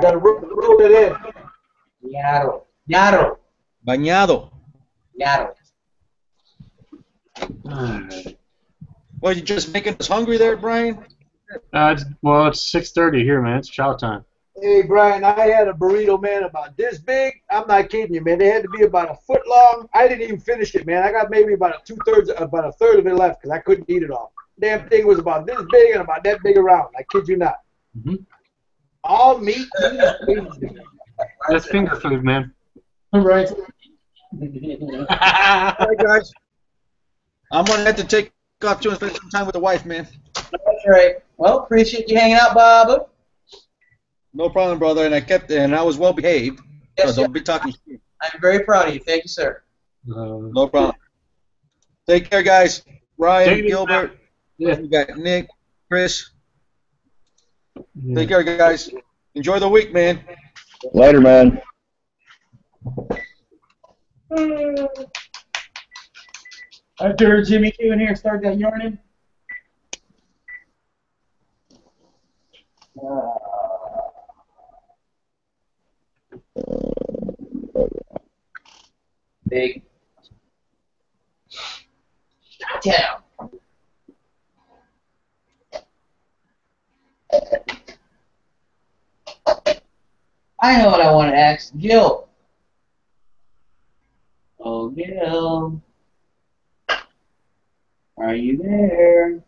gotta roll it in. Ñaro. Bañado. Ñaro. Well, you just making us hungry there, Brian? It's 6:30 here, man. It's chow time. Hey, Brian, I had a burrito, man, about this big. I'm not kidding you, man. They had to be about a foot long. I didn't even finish it, man. I got maybe about a third of it left because I couldn't eat it all. Damn thing was about this big and about that big around. I kid you not. Mm-hmm. All meat. That's finger food, man. Right. All right, guys. I'm going to have to take off to and spend some time with the wife, man. That's right. Well, appreciate you hanging out, Bob. No problem, brother. And I was well behaved. Yes, So don't be talking shit. I'm very proud of you. Thank you, sir. No problem. Take care, guys. Ryan, Gilbert. Yeah. We got Nick, Chris. Take care, guys. Enjoy the week, man. Later, man. After Jimmy came in here and started that yarning. Big. Down. I know what I want to ask Gil. Oh, Gil. Are you there?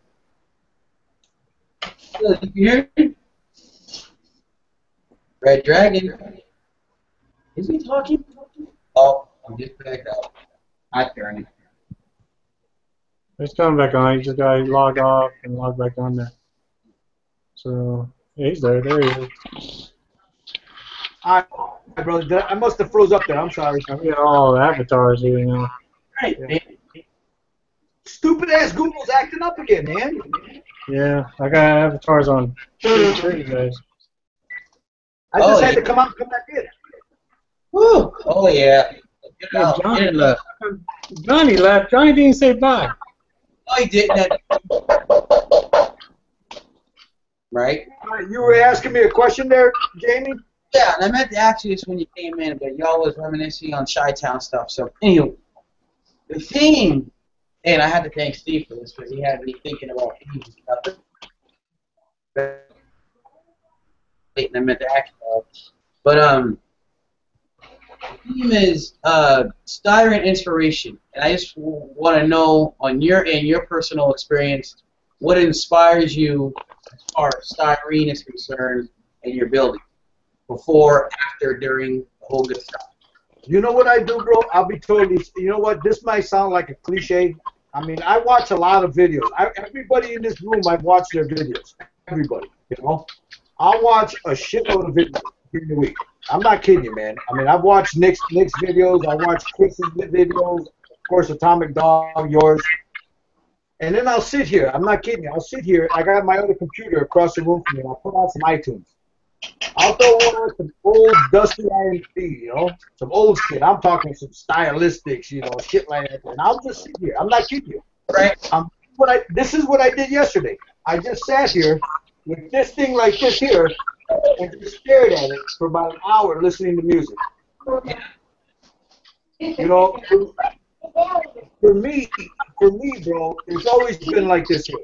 Gil, you hear me? Red Dragon. Is he talking? Oh, I'm just back up. Hi, Bernie. He's coming back on. He just got to log off and log back on there. So, yeah, he's there. There he is. All right, brother. I must have froze up there. I'm sorry. I get all the avatars here now. Right, yeah. Stupid ass Google's acting up again, man. Yeah, I got avatars on 3 guys. I just had to come out and come back in. Woo! Oh, yeah. Yeah, Johnny left. Johnny left. Johnny didn't say bye. No, he didn't. Right? You were asking me a question there, Jamie? Yeah, and I meant to ask you this when you came in, but y'all was reminiscing on Chi-Town stuff. So, anyway, the theme And I had to thank Steve for this because he had me thinking about things and I meant to act about. But the theme is styrene inspiration, and I just want to know on your personal experience, what inspires you as far as styrene is concerned in your building, before, after, during, the whole good stuff. You know what I do, bro? I'll be totally. You know what? This might sound like a cliche. I mean, I watch a lot of videos. Everybody in this room, I've watched their videos. Everybody, you know. I'll watch a shitload of videos during the week. I'm not kidding you, man. I mean, I've watched Nick's videos. I watched Chris's videos. Of course, Atomic Dog, yours. And then I'll sit here. I'm not kidding you. I'll sit here. I got my other computer across the room from me, and I'll put on some iTunes. I'll throw on some old dusty IMC, you know, some old shit. I'm talking some stylistics, you know, shit like that. And I'll just sit here. I'm not kidding you. Right. This is what I did yesterday. I just sat here with this thing like this here and just stared at it for about an hour listening to music. You know, for me, bro, it's always been like this here.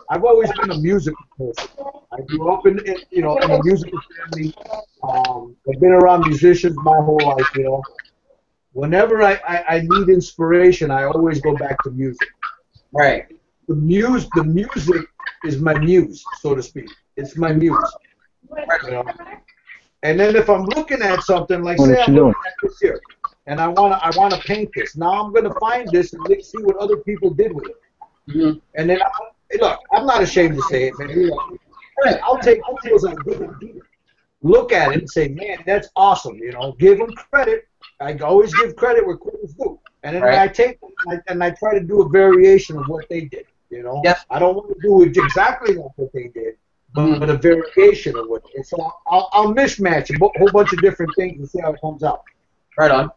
I've always been a musical person. I grew up in a musical family. I've been around musicians my whole life, you know. Whenever I need inspiration, I always go back to music. Right. The music is my muse, so to speak. It's my muse. You know? And then if I'm looking at something, like say I'm looking at this here, and I wanna paint this. Now I'm gonna find this and see what other people did with it. Mm-hmm. And then look, I'm not ashamed to say it, man. I'll take those and look at it and say, man, that's awesome. You know, give them credit. I always give credit where credit's due. And then I take and I try to do a variation of what they did. You know, I don't want to do it exactly like what they did, but a variation of what. And so I'll mishmatch a whole bunch of different things and see how it comes out. Right on.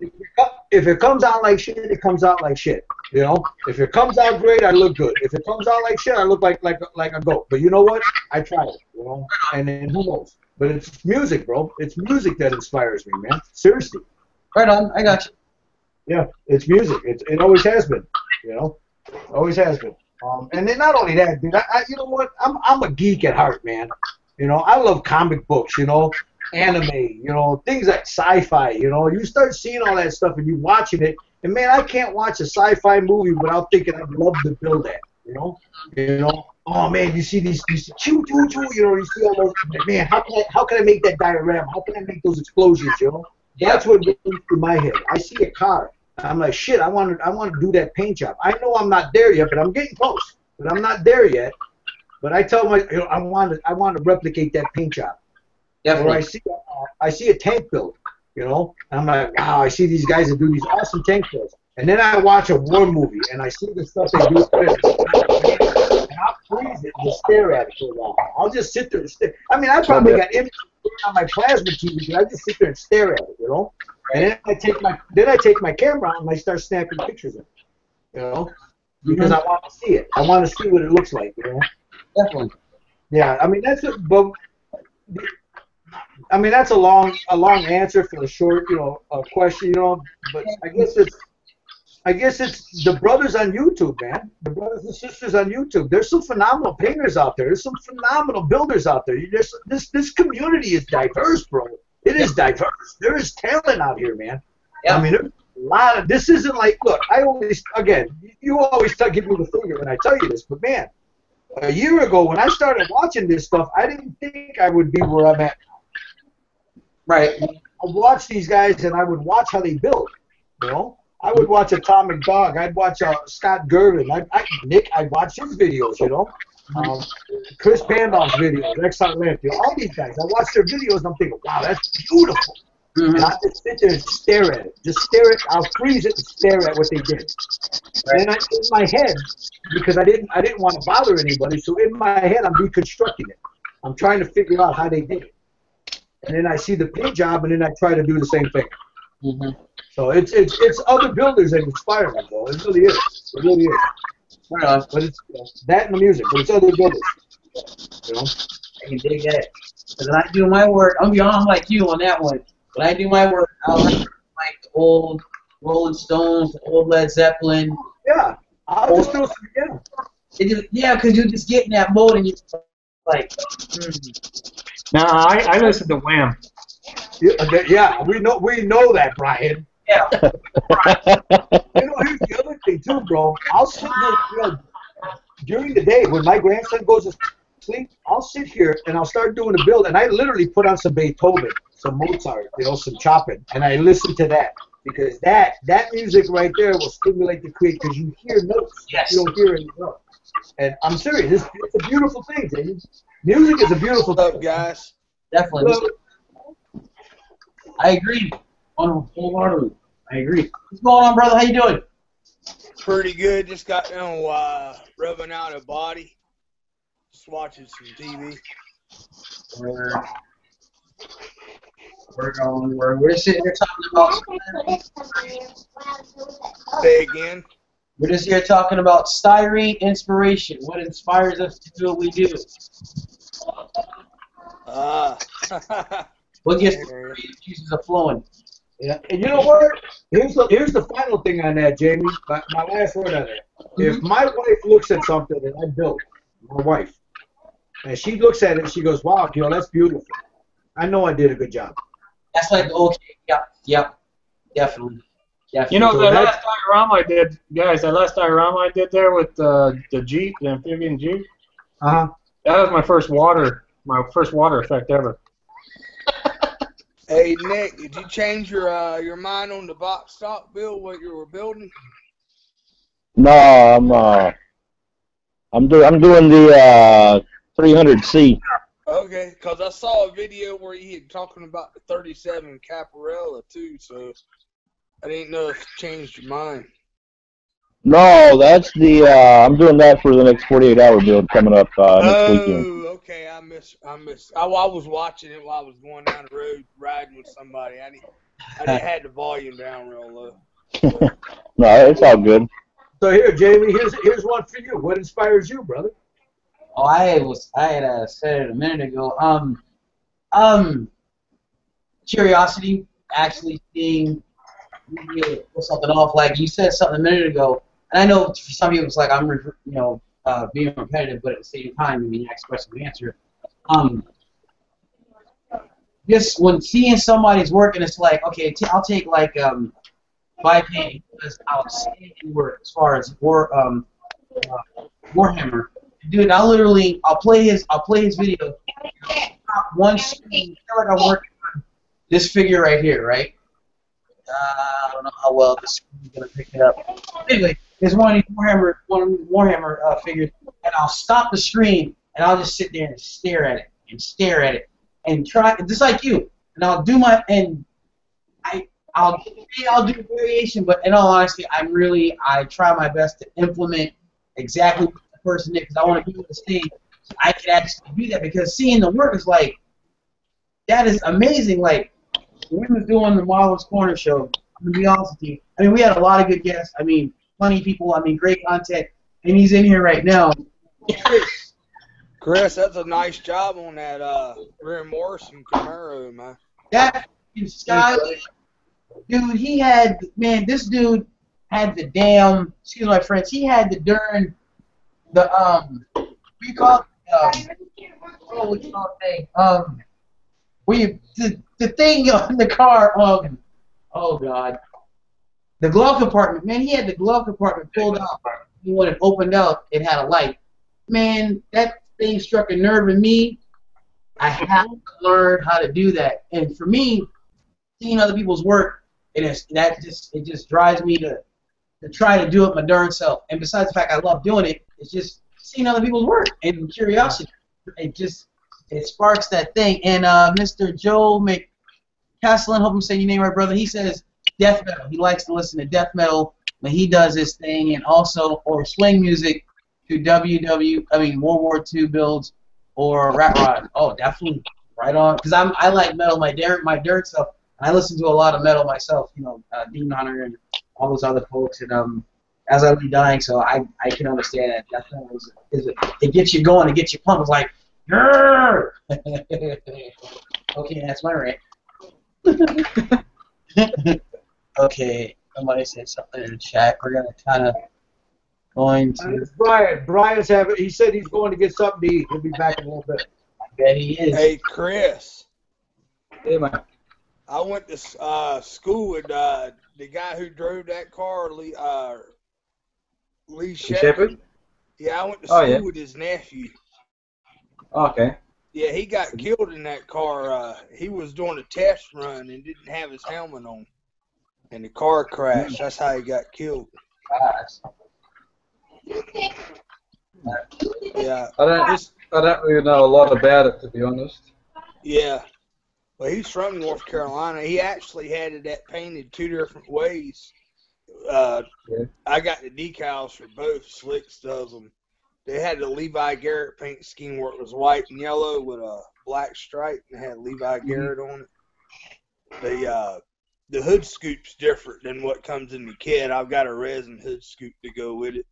If it comes out like shit, it comes out like shit. You know, if it comes out great, I look good. If it comes out like shit, I look like a goat. But you know what? I tried it. You know, and then who knows? But it's music, bro. It's music that inspires me, man. Seriously. Right on. I got you. Yeah, it's music. It always has been. You know, always has been. And then not only that, dude. You know what? I'm a geek at heart, man. You know, I love comic books. You know. Anime, you know, things like sci-fi, you know, you start seeing all that stuff and you watching it, and man, I can't watch a sci-fi movie without thinking I'd love to build that, you know, oh man, you see these choo choo choo, you know, you see all those, man, how can I make that diorama? How can I make those explosions, you know? That's what goes through my head. I see a car, I'm like, shit, I want to do that paint job. I know I'm not there yet, but I'm getting close, but I'm not there yet. But I tell my, you know, I want to replicate that paint job. Or I see a tank build, you know, and I'm like, wow, I see these guys that do these awesome tank builds. And then I watch a war movie, and I see the stuff they do, and I'll freeze it and just stare at it for a while. I'll just sit there and stare. I mean, I probably got images on my plasma TV, but I just sit there and stare at it, you know. And then I take my camera out and I start snapping pictures of it, you know, because I want to see it. I want to see what it looks like, you know. Definitely. Yeah, I mean that's it, but. I mean that's a long answer for a short, you know, question, you know. But I guess it's the brothers on YouTube, man. The brothers and sisters on YouTube. There's some phenomenal painters out there. There's some phenomenal builders out there. This community is diverse, bro. It is diverse. There is talent out here, man. Yeah. I mean, there's a lot of. This isn't like. Look, you always give me the finger when I tell you this, but man, a year ago when I started watching this stuff, I didn't think I would be where I'm at. Right. I watch these guys and I would watch how they build. You know, I would watch Atomic Dog. I'd watch Scott Gervin. I'd watch his videos. You know, Chris Pandolf's videos, Excellent. You know, all these guys. I watch their videos and I'm thinking, wow, that's beautiful. And I just sit there and stare at it. Just stare at. I'll freeze it and stare at what they did. And then in my head, because I didn't want to bother anybody, so in my head I'm deconstructing it. I'm trying to figure out how they did it. And then I see the paint job, and then I try to do the same thing. So it's other builders that inspire me, though. It really is. It really is. But it's that and the music, but it's other builders. You know? I can dig that. Because when I do my work, I'm like you on that one. When I do my work, I'll like the old Rolling Stones, the old Led Zeppelin. Yeah. I'll just do some, yeah, because you just get in that mode and you're like, No, I listen to Wham. Yeah, we know that, Brian. Yeah. Here's the other thing too, bro. I'll sit here, during the day when my grandson goes to sleep, I'll sit here and I'll start doing a build, and I literally put on some Beethoven, some Mozart, some Chopin, and I listen to that because that music right there will stimulate the create because you hear notes. Yes. You don't hear anything else. And I'm serious. It's a beautiful thing, James. Music is a beautiful thing. What's up, guys? Definitely. I agree. Wholeheartedly. I agree. What's going on, brother? How you doing? Pretty good. Just got done rubbing out a body. Just watching some TV. We're sitting here talking about. Say again. We're just here talking about styrene inspiration. What inspires us to do what we do? What gets the juices are flowing? Yeah, and you know what? Here's the final thing on that, Jamie. My last word on that. If my wife looks at something that I built, my wife, and she looks at it and she goes, "Wow, that's beautiful," I know I did a good job. That's like okay, yep, definitely. You know, the last diorama I did, guys, I did there with the Jeep, the amphibian Jeep. Uh-huh. That was my first water effect ever. Hey Nick, did you change your mind on the box stock build? What you were building? No, I'm doing the 300C. Okay, because I saw a video where you had talking about the 37 Caparella too, so I didn't know if you changed your mind. No, that's the I'm doing that for the next 48-hour build coming up next weekend. Oh, okay. I was watching it while I was going down the road riding with somebody. I didn't had the volume down real low. No, it's all good. So here, Jamie, here's one for you. What inspires you, brother? Oh, I had said it a minute ago. Curiosity, actually seeing pull something off. Like you said something a minute ago, and I know for some people it's like I'm, being repetitive, but at the same time, when you ask questions, we answer. Just when seeing somebody's work, and it's like, okay, I'll take like Vipain because outstanding work as far as Warhammer. Dude, I'll play his video. One screen, like I'm working on this figure right here, right? I don't know how well this screen is gonna pick it up. Anyway, there's one of these Warhammer figures, and I'll stop the screen and I'll just sit there and stare at it and try just like you. And I'll do I'll do variation, but in all honesty, I try my best to implement exactly what the person did because I want to be able to see I can actually do that because seeing the work is like that is amazing. Like when we was doing the Modelers Corner show, I'm gonna be honest with you. I mean, we had a lot of good guests. I mean, plenty of people. I mean, great content, and he's in here right now. Chris, that's a nice job on that rear Morrison Camaro, man. That Skyline, dude, this dude had the damn, excuse my French, he had the darn, what do you call it, what do you call it, the thing on the car, oh God, the glove compartment, man, he had the glove compartment pulled out, and when it opened out, it had a light. Man, that thing struck a nerve in me. I have to learn how to do that, and for me, seeing other people's work, it just drives me to try to do it my darn self. And besides the fact I love doing it, it's just seeing other people's work and curiosity. It sparks that thing. And Mr. Joe McCaslin, hope I'm saying your name right, brother. He says death metal. He likes to listen to death metal when he does his thing, and also or swing music to World War II builds or Rat Rod. Oh, definitely, right on. Because I like metal my dirt self. I listen to a lot of metal myself, Dean Hunter and all those other folks, and as I be dying, so I can understand that. Definitely it gets you going, it gets you pumped. It's like, grrr! Okay, that's my rant. Okay, somebody said something in the chat. We're gonna kind of going to. It's Brian. Brian's having. He said he's going to get something to eat. He'll be back in a little bit. I bet he is. Hey, Chris. Hey, man. I went to school with the guy who drove that car, Lee Shepard. Yeah, I went to school with his nephew. Okay. Yeah, he got killed in that car. He was doing a test run and didn't have his helmet on. And the car crashed. That's how he got killed. Yeah. I don't really know a lot about it, to be honest. Yeah. Well, he's from North Carolina. He actually had that painted 2 different ways. I got the decals for both. Slicks does them. They had the Levi Garrett paint scheme where it was white and yellow with a black stripe, and it had Levi Garrett on it. The hood scoop's different than what comes in the kit. I've got a resin hood scoop to go with it.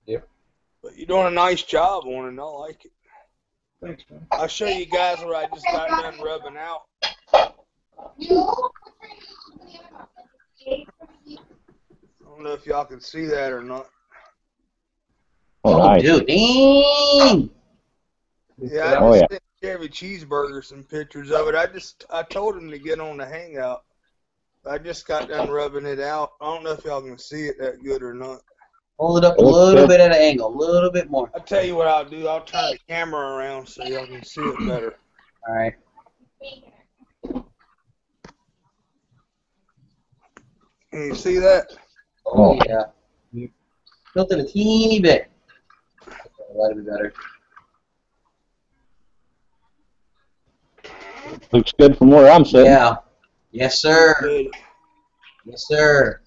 Yep. But you're doing a nice job on it. I like it. Thanks, man. I'll show you guys what I just got done rubbing out. I don't know if y'all can see that or not. Oh, nice. Dude, dang! Yeah, I just sent Chevy Cheeseburger some pictures of it. I told him to get on the Hangout. I just got done rubbing it out. I don't know if y'all can see it that good or not. Hold it up a little bit at an angle, a little bit more. I'll tell you what I'll do. I'll turn the camera around so y'all can see it better. All right. Can you see that? Oh, yeah. Built it a teeny bit. That'll be better. Looks good from where I'm sitting. Yeah. Yes, sir. Good. Yes, sir.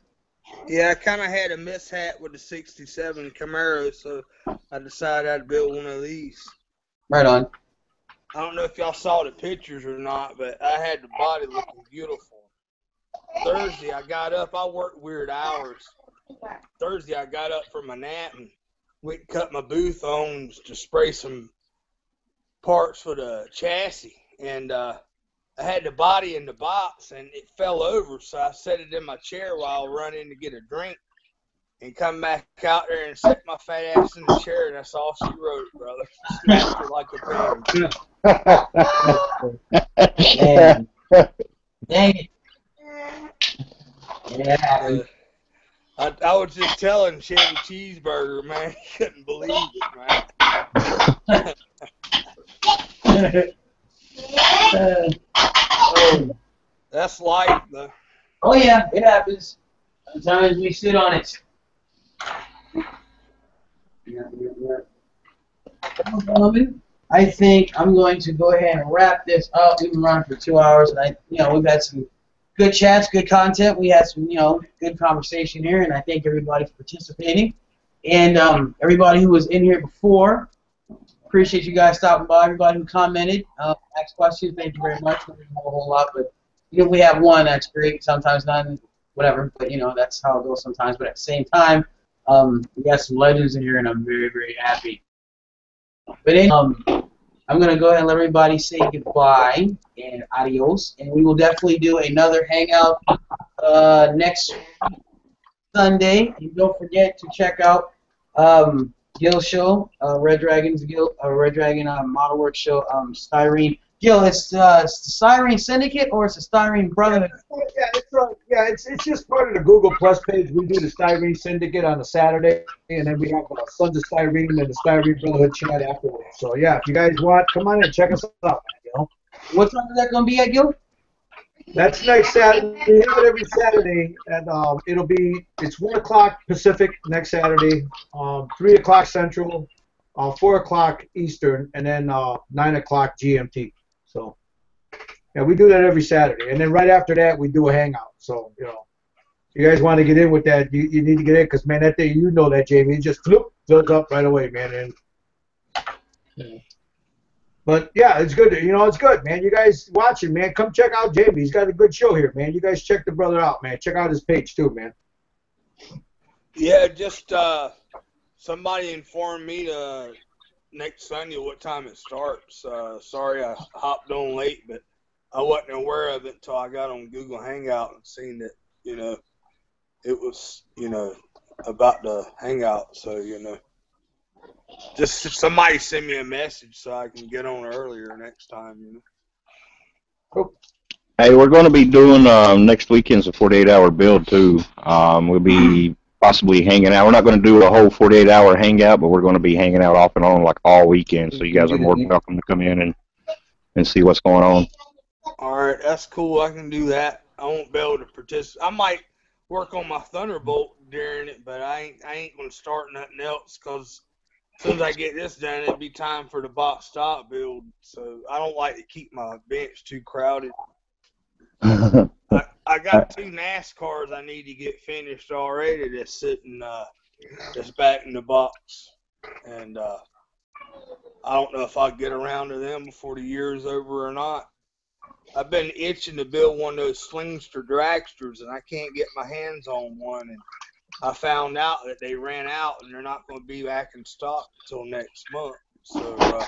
Yeah, I kind of had a mishap with the 67 Camaro, so I decided I'd build one of these. Right on. I don't know if y'all saw the pictures or not, but I had the body looking beautiful. Thursday, I got up. I worked weird hours. Thursday, I got up from a nap and went and cut my booth on to spray some parts for the chassis. And I had the body in the box, and it fell over, so I set it in my chair while I run in to get a drink and come back out there and set my fat ass in the chair, and that's all she wrote, brother. Smashed it like a Man. Dang it. Yeah. I was just telling Chevy Cheeseburger, man, he couldn't believe it, man. That's light, though. Oh, yeah, it happens. Sometimes we sit on it. I think I'm going to go ahead and wrap this up. We've been running for 2 hours, and we've had some good chats, good content. We had some, good conversation here, and I thank everybody for participating. And everybody who was in here before, appreciate you guys stopping by. Everybody who commented, asked questions, thank you very much. We didn't have a whole lot, but we have one, that's great. Sometimes none, whatever. But that's how it goes sometimes. But at the same time, we got some legends in here, and I'm very, very happy. But I'm going to go ahead and let everybody say goodbye and adios. And we will definitely do another hangout next Sunday. And don't forget to check out Gil's show, Red Dragon Model Works show, Styrene. Gil, it's the Styrene Syndicate or it's the Styrene Brotherhood? It's just part of the Google Plus page. We do the Styrene Syndicate on a Saturday, and then we have Sons of Styrene and the Styrene Brotherhood chat afterwards. So yeah, if you guys want, come on and check us out. What time is that going to be at, Gil? That's next Saturday. We have it every Saturday, and it's 1 o'clock Pacific next Saturday, 3 o'clock Central, 4 o'clock Eastern, and then 9 o'clock GMT. So, yeah, we do that every Saturday, and then right after that we do a hangout. So, if you guys want to get in with that, you need to get in, because man, that day that Jamie, it just fills up right away, man. But yeah, it's good. It's good, man. You guys watching, man. Come check out Jamie. He's got a good show here, man. You guys check the brother out, man. Check out his page too, man. Yeah, just somebody informed me next Sunday what time it starts. Sorry I hopped on late, but I wasn't aware of it until I got on Google Hangout and seen that, it was, about the hangout. So just somebody send me a message so I can get on earlier next time. Hey, we're going to be doing next weekend's a 48-hour build too. We'll be possibly hanging out. We're not going to do a whole 48-hour hangout, but we're going to be hanging out off and on like all weekend. So you guys are more than welcome to come in and see what's going on. All right, that's cool. I can do that. I won't be able to participate. I might work on my Thunderbolt during it, but I ain't going to start nothing else because as soon as I get this done, it'll be time for the box stop build. So I don't like to keep my bench too crowded. I got 2 NASCARs I need to get finished already that's sitting just back in the box. And I don't know if I'll get around to them before the year's over or not. I've been itching to build one of those Slingster dragsters, and I can't get my hands on one. And I found out that they ran out, and they're not going to be back in stock until next month. So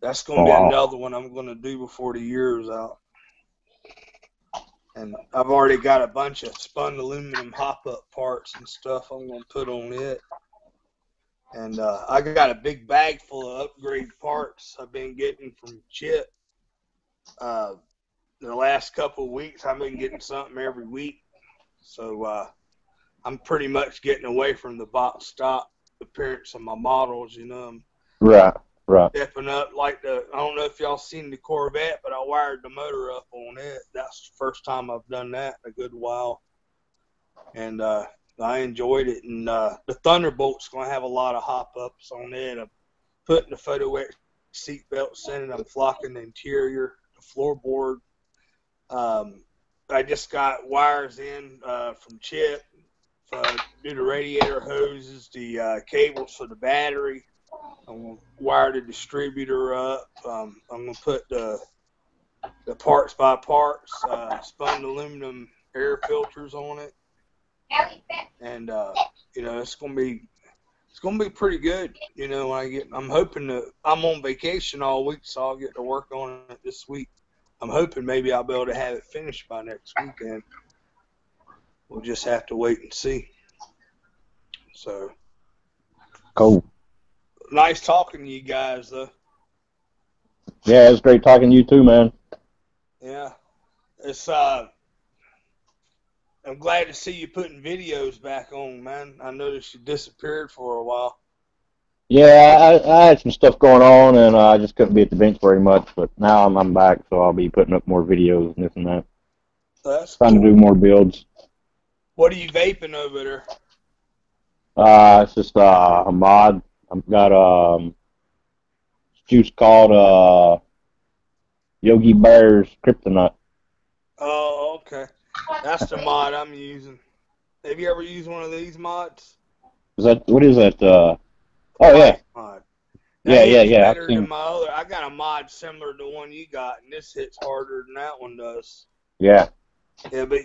that's going to be another one I'm going to do before the year's out. And I've already got a bunch of spun aluminum hop-up parts and stuff I'm going to put on it. And I got a big bag full of upgrade parts I've been getting from Chip. The last couple of weeks, I've been getting something every week. So I'm pretty much getting away from the box stock appearance of my models, Right. Stepping up I don't know if y'all seen the Corvette, but I wired the motor up on it. That's the first time I've done that in a good while. And I enjoyed it. And the Thunderbolt's going to have a lot of hop-ups on it. I'm putting the photo etch seat belts in it. I'm flocking the interior, the floorboard. I just got wires in from Chip to do the radiator hoses, the cables for the battery. I'm going to wire the distributor up. I'm going to put the parts by parts, spun aluminum air filters on it. And it's going to be pretty good. I'm hoping I'm on vacation all week, so I'll get to work on it this week. I'm hoping maybe I'll be able to have it finished by next weekend. We'll just have to wait and see. So cool. Nice talking to you guys, though. Yeah, it's great talking to you too, man. Yeah, it's I'm glad to see you putting videos back on, man. I noticed you disappeared for a while. Yeah, I had some stuff going on, and I just couldn't be at the bench very much. But now I'm back, so I'll be putting up more videos and this and that. That's trying to do more builds. What are you vaping over there? It's just a mod. I've got juice called Yogi Bear's Kryptonite. Oh, okay. That's the mod I'm using. Have you ever used one of these mods? What is that? Oh yeah. Mod. Yeah. Better than my other. I got a mod similar to the one you got, and this hits harder than that one does. Yeah. Yeah, but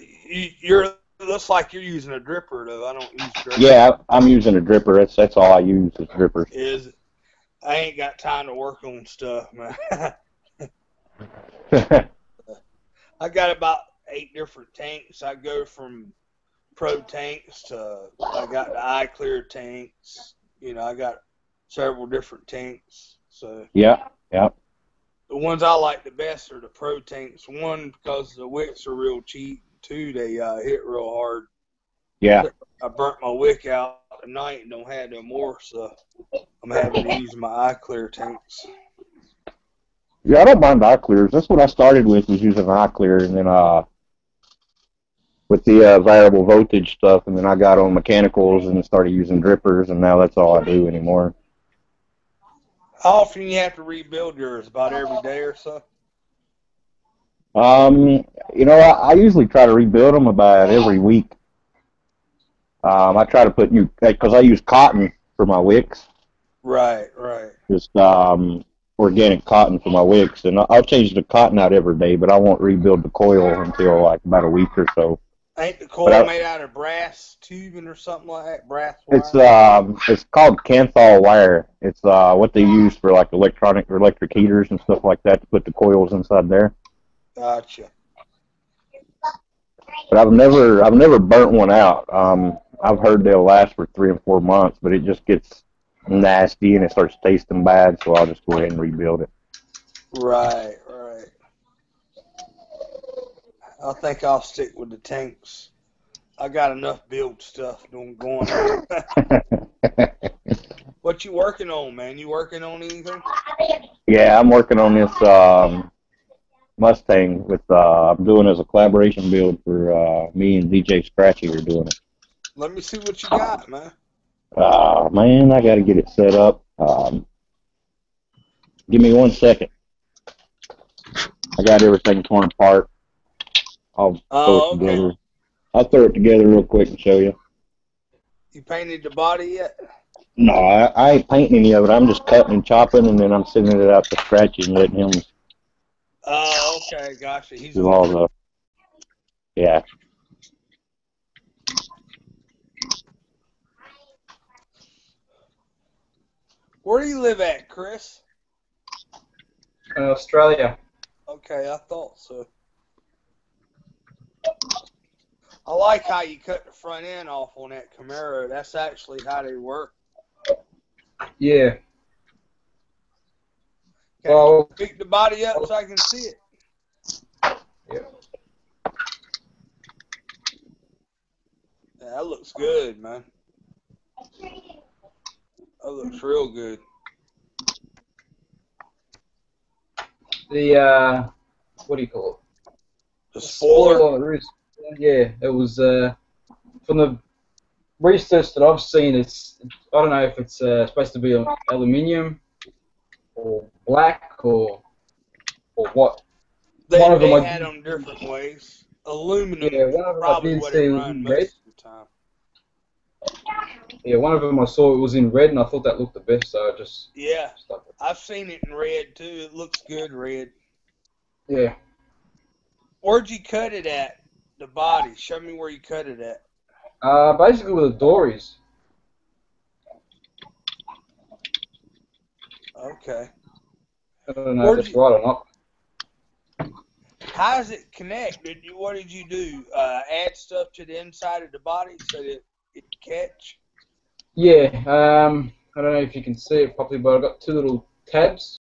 you're looks like you're using a dripper though. I don't use dripper. Yeah, I'm using a dripper. That's all I use is drippers. I ain't got time to work on stuff, man. I got about 8 different tanks. I go from pro tanks to I got the eye clear tanks. I got several different tanks. So yeah. The ones I like the best are the pro tanks. One, because the wicks are real cheap. 2, they hit real hard. Yeah. I burnt my wick out tonight and don't have no more, so I'm having to use my eye clear tanks. Yeah, I don't mind eye clears. That's what I started with, was using eye clear, and then with the variable voltage stuff, and then I got on mechanicals and started using drippers, and now that's all I do anymore. How often you have to rebuild yours? About every day or so? I usually try to rebuild them about every week. I try to put because I use cotton for my wicks. Right. Just organic cotton for my wicks, and I'll change the cotton out every day, but I won't rebuild the coil until like about a week or so. Ain't the coil made out of brass tubing or something like that? Brass wire? It's called Canthal wire. It's what they use for like electric heaters and stuff like that to put the coils inside there. Gotcha. But I've never burnt one out. I've heard they'll last for 3 and 4 months, but it just gets nasty and it starts tasting bad, so I'll just go ahead and rebuild it. Right, right. I think I'll stick with the tanks. I got enough build stuff going on. What you working on, man? You working on anything? Yeah, I'm working on this Mustang with I'm doing as a collaboration build for me and DJ Scratchy are doing it. Let me see what you got, man. Man, I got to get it set up. Give me 1 second. I got everything torn apart. I'll throw it together. I'll throw it together real quick and show you. You painted the body yet? No, I ain't painting any of it. I'm just cutting and chopping, and then I'm sending it out to Scratchy and letting him Oh, okay, gotcha. He's do all the. Yeah. Where do you live at, Chris? Australia. Okay, I thought so. I like how you cut the front end off on that Camaro. That's actually how they work. Yeah. Can you pick the body up so I can see it? Yeah. Yeah, that looks good, man. That looks real good. The what do you call it? The spoiler. Yeah, it was from the research that I've seen. I don't know if it's supposed to be aluminium or black or what. They one of them had them different ways. Aluminum Yeah, one of them probably I did what see they was run in most red. of the time. Yeah, one of them I saw it was in red, and I thought that looked the best, so I just Yeah, stuck it. I've seen it in red too. It looks good red. Yeah. Where'd you cut it at? The body. Show me where you cut it at. Basically with the dories. Okay. I don't know if that's right or not. How does it connect? What did you do? Add stuff to the inside of the body so that it catch? Yeah. I don't know if you can see it properly, but I've got 2 little tabs